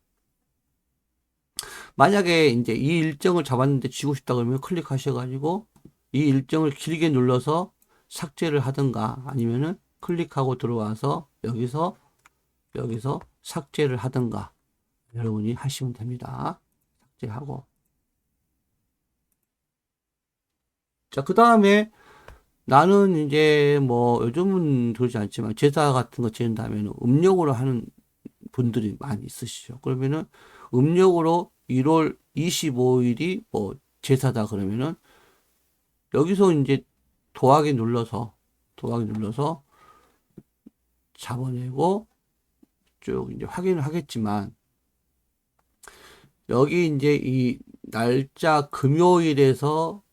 만약에 이제 이 일정을 잡았는데 지고 싶다 그러면 클릭하셔가지고 이 일정을 길게 눌러서 삭제를 하든가 아니면은 클릭하고 들어와서 여기서 삭제를 하든가 여러분이 하시면 됩니다. 삭제하고. 자, 그 다음에 나는 이제 뭐 요즘은 그러지 않지만 제사 같은 거 지낸다면 음력으로 하는 분들이 많이 있으시죠. 그러면은 음력으로 1월 25일이 뭐 제사다 그러면은 여기서 이제 더하기 눌러서 잡아내고 쭉 이제 확인을 하겠지만 여기 이제 이 날짜 금요일에서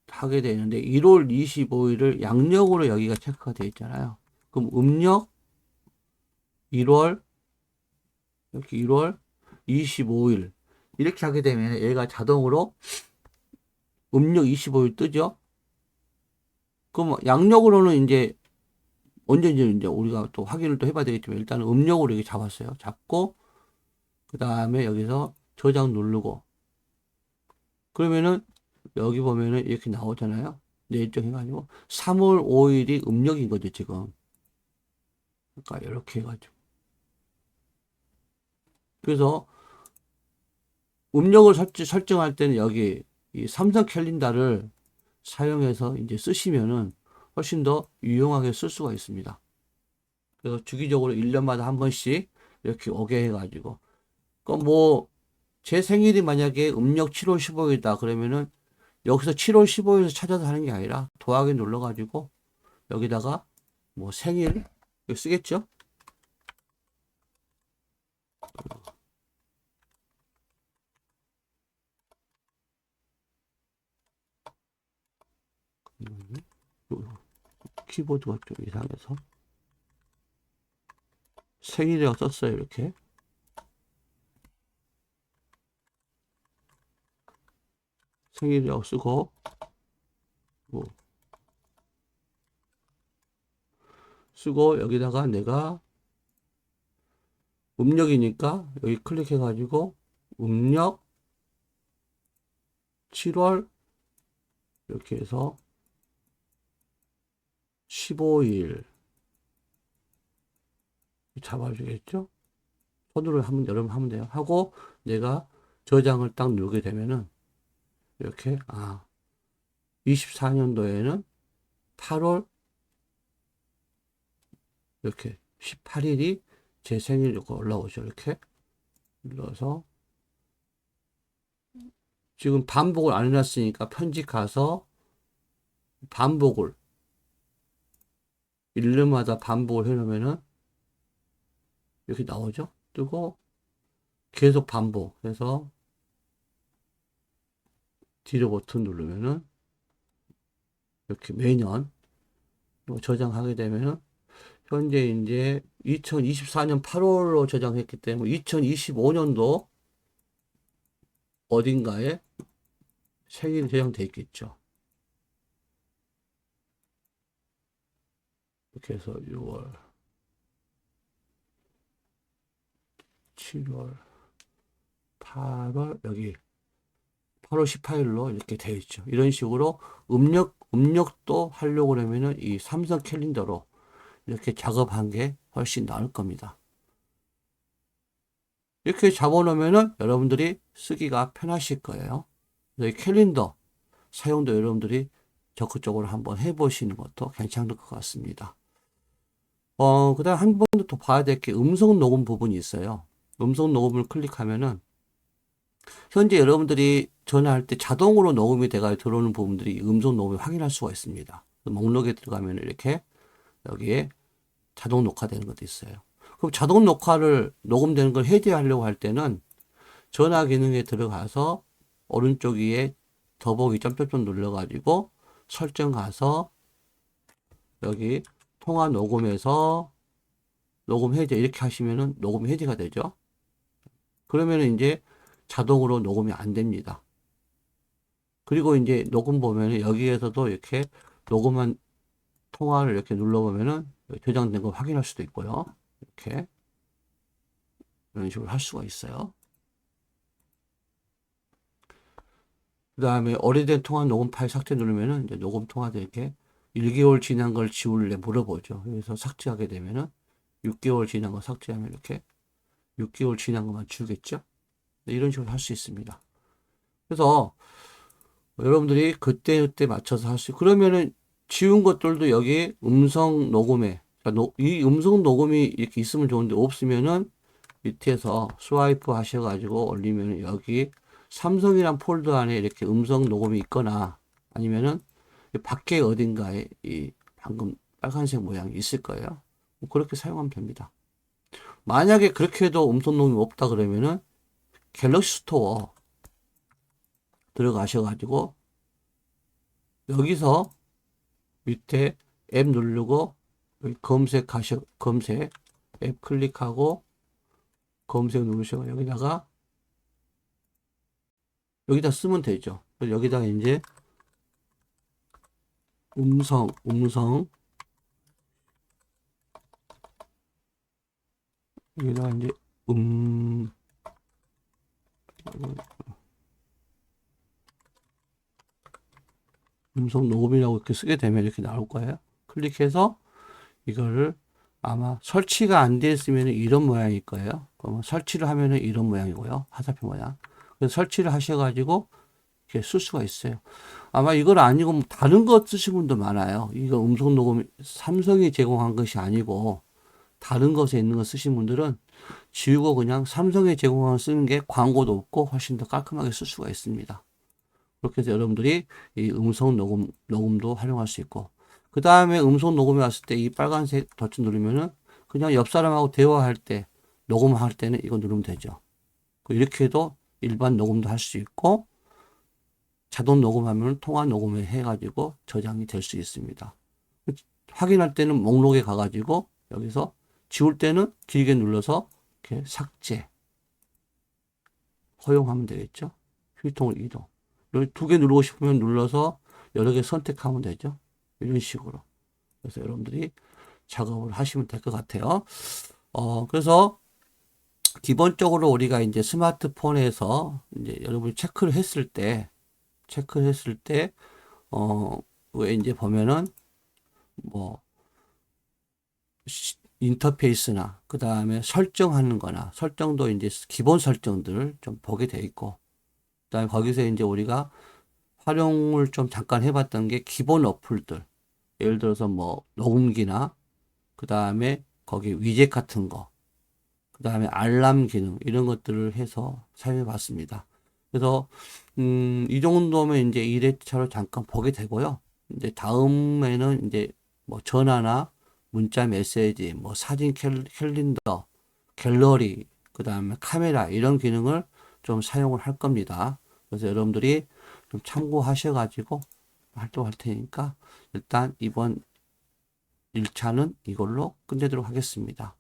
하게 되는데 1월 25일을 양력으로 여기가 체크가 되어 있잖아요. 그럼 음력 1월 이렇게 1월 25일 이렇게 하게 되면 얘가 자동으로 음력 25일 뜨죠. 그럼 양력으로는 이제 언제인지 이제 우리가 또 확인을 또 해봐야 되겠지만 일단은 음력으로 이렇게 잡았어요. 잡고 그 다음에 여기서 저장 누르고 그러면은 여기 보면은 이렇게 나오잖아요. 내일정 해가지고 3월 5일이 음력인 거죠 지금. 그러니까 이렇게 해가지고 그래서 음력을 설정할 때는 여기 이 삼성 캘린더를 사용해서 이제 쓰시면은 훨씬 더 유용하게 쓸 수가 있습니다. 그래서 주기적으로 1년마다 한 번씩 이렇게 오게 해가지고, 그 뭐, 제 생일이 만약에 음력 7월 15일이다 그러면은 여기서 7월 15일에서 찾아서 하는 게 아니라 더하기 눌러가지고 여기다가 뭐 생일 이거 쓰겠죠? 키보드가 좀 이상해서 생일이라고 썼어요. 이렇게 생일이라고 쓰고 뭐 쓰고 여기다가 내가 음력이니까 여기 클릭해 가지고 음력 7월 이렇게 해서 15일 잡아주겠죠? 손으로 하면 여러분 하면 돼요. 하고 내가 저장을 딱 누르게 되면은 이렇게 24년도에는 8월 이렇게 18일이 제 생일 이렇게 올라오죠. 이렇게 눌러서 지금 반복을 안 해놨으니까 편집 가서 반복을 일년마다 반복을 해놓으면은 이렇게 나오죠. 뜨고 계속 반복해서 뒤로 버튼 누르면은 이렇게 매년 저장하게 되면은 현재 이제 2024년 8월로 저장했기 때문에 2025년도 어딘가에 생일이 저장돼 있겠죠. 이렇게 해서 6월, 7월, 8월 여기 8월 18일로 이렇게 되어 있죠. 이런 식으로 음력도 하려고 그러면은 이 삼성 캘린더로 이렇게 작업한 게 훨씬 나을 겁니다. 이렇게 잡아놓으면은 여러분들이 쓰기가 편하실 거예요. 이 캘린더 사용도 여러분들이 적극적으로 한번 해보시는 것도 괜찮을 것 같습니다. 그 다음 한 번 더 봐야 될 게 음성 녹음 부분이 있어요. 음성 녹음을 클릭하면은 현재 여러분들이 전화할 때 자동으로 녹음이 돼가 들어오는 부분들이 음성 녹음을 확인할 수가 있습니다. 목록에 들어가면 이렇게 여기에 자동 녹화되는 것도 있어요. 그럼 자동 녹화를 녹음되는 걸 해제하려고 할 때는 전화 기능에 들어가서 오른쪽 위에 더보기 점점점 눌러가지고 설정 가서 여기 통화 녹음에서 녹음 해제 이렇게 하시면은 녹음 해제가 되죠. 그러면은 이제 자동으로 녹음이 안 됩니다. 그리고 이제 녹음 보면은 여기에서도 이렇게 녹음한 통화를 이렇게 눌러보면은 저장된 거 확인할 수도 있고요. 이렇게 이런 식으로 할 수가 있어요. 그 다음에 오래된 통화 녹음 파일 삭제 누르면은 이제 녹음 통화도 이렇게 1개월 지난 걸 지울래 물어보죠. 그래서 삭제하게 되면은 6개월 지난 거 삭제하면 이렇게 6개월 지난 것만 지우겠죠. 이런 식으로 할 수 있습니다. 그래서 여러분들이 그때 맞춰서 할 수 있고 그러면은 지운 것들도 여기 음성 녹음에 이 음성 녹음이 이렇게 있으면 좋은데 없으면은 밑에서 스와이프 하셔가지고 올리면 여기 삼성이란 폴더 안에 이렇게 음성 녹음이 있거나 아니면은 밖에 어딘가에 이 방금 빨간색 모양이 있을 거예요. 그렇게 사용하면 됩니다. 만약에 그렇게 해도 음성 녹음이 없다 그러면은 갤럭시 스토어 들어가셔가지고 여기서 밑에 앱 누르고 여기 검색 앱 클릭하고 검색 누르시고 여기다 쓰면 되죠. 여기다가 이제 음성 여기다가 이제 음성 녹음이라고 이렇게 쓰게 되면 이렇게 나올 거예요. 클릭해서 이거를 아마 설치가 안 되어 있으면 이런 모양일 거예요. 그러면 설치를 하면은 이런 모양이고요. 화살표 모양. 그래서 설치를 하셔가지고 이렇게 쓸 수가 있어요. 아마 이걸 아니고 뭐 다른 거 쓰신 분도 많아요. 이거 음성 녹음 삼성이 제공한 것이 아니고 다른 것에 있는 거 쓰신 분들은 지우고 그냥 삼성의 제공을 쓰는 게 광고도 없고 훨씬 더 깔끔하게 쓸 수가 있습니다. 그렇게 해서 여러분들이 이 음성 녹음도 활용할 수 있고, 그 다음에 음성 녹음이 왔을 때 이 빨간색 버튼 누르면은 그냥 옆 사람하고 대화할 때, 녹음할 때는 이거 누르면 되죠. 이렇게 해도 일반 녹음도 할 수 있고, 자동 녹음하면 통화 녹음을 해가지고 저장이 될 수 있습니다. 확인할 때는 목록에 가가지고 여기서 지울 때는 길게 눌러서 이렇게 삭제, 허용하면 되겠죠. 휴통을 이동. 여기 두 개 누르고 싶으면 눌러서 여러 개 선택하면 되죠. 이런 식으로. 그래서 여러분들이 작업을 하시면 될 것 같아요. 그래서 기본적으로 우리가 이제 스마트폰에서 이제 여러분이 체크를 했을 때, 왜 이제 보면은 뭐, 인터페이스나, 그 다음에 설정하는 거나, 설정도 이제 기본 설정들 좀 보게 돼 있고, 그 다음에 거기서 이제 우리가 활용을 좀 잠깐 해봤던 게 기본 어플들. 예를 들어서 뭐, 녹음기나, 그 다음에 거기 위젯 같은 거, 그 다음에 알람 기능, 이런 것들을 해서 사용해 봤습니다. 그래서, 이 정도면 이제 1회차로 잠깐 보게 되고요. 이제 다음에는 이제 뭐 전화나 문자 메시지, 뭐 사진 캘린더, 갤러리, 그 다음에 카메라, 이런 기능을 좀 사용을 할 겁니다. 그래서 여러분들이 좀 참고하셔가지고 활동할 테니까 일단 이번 1차는 이걸로 끝내도록 하겠습니다.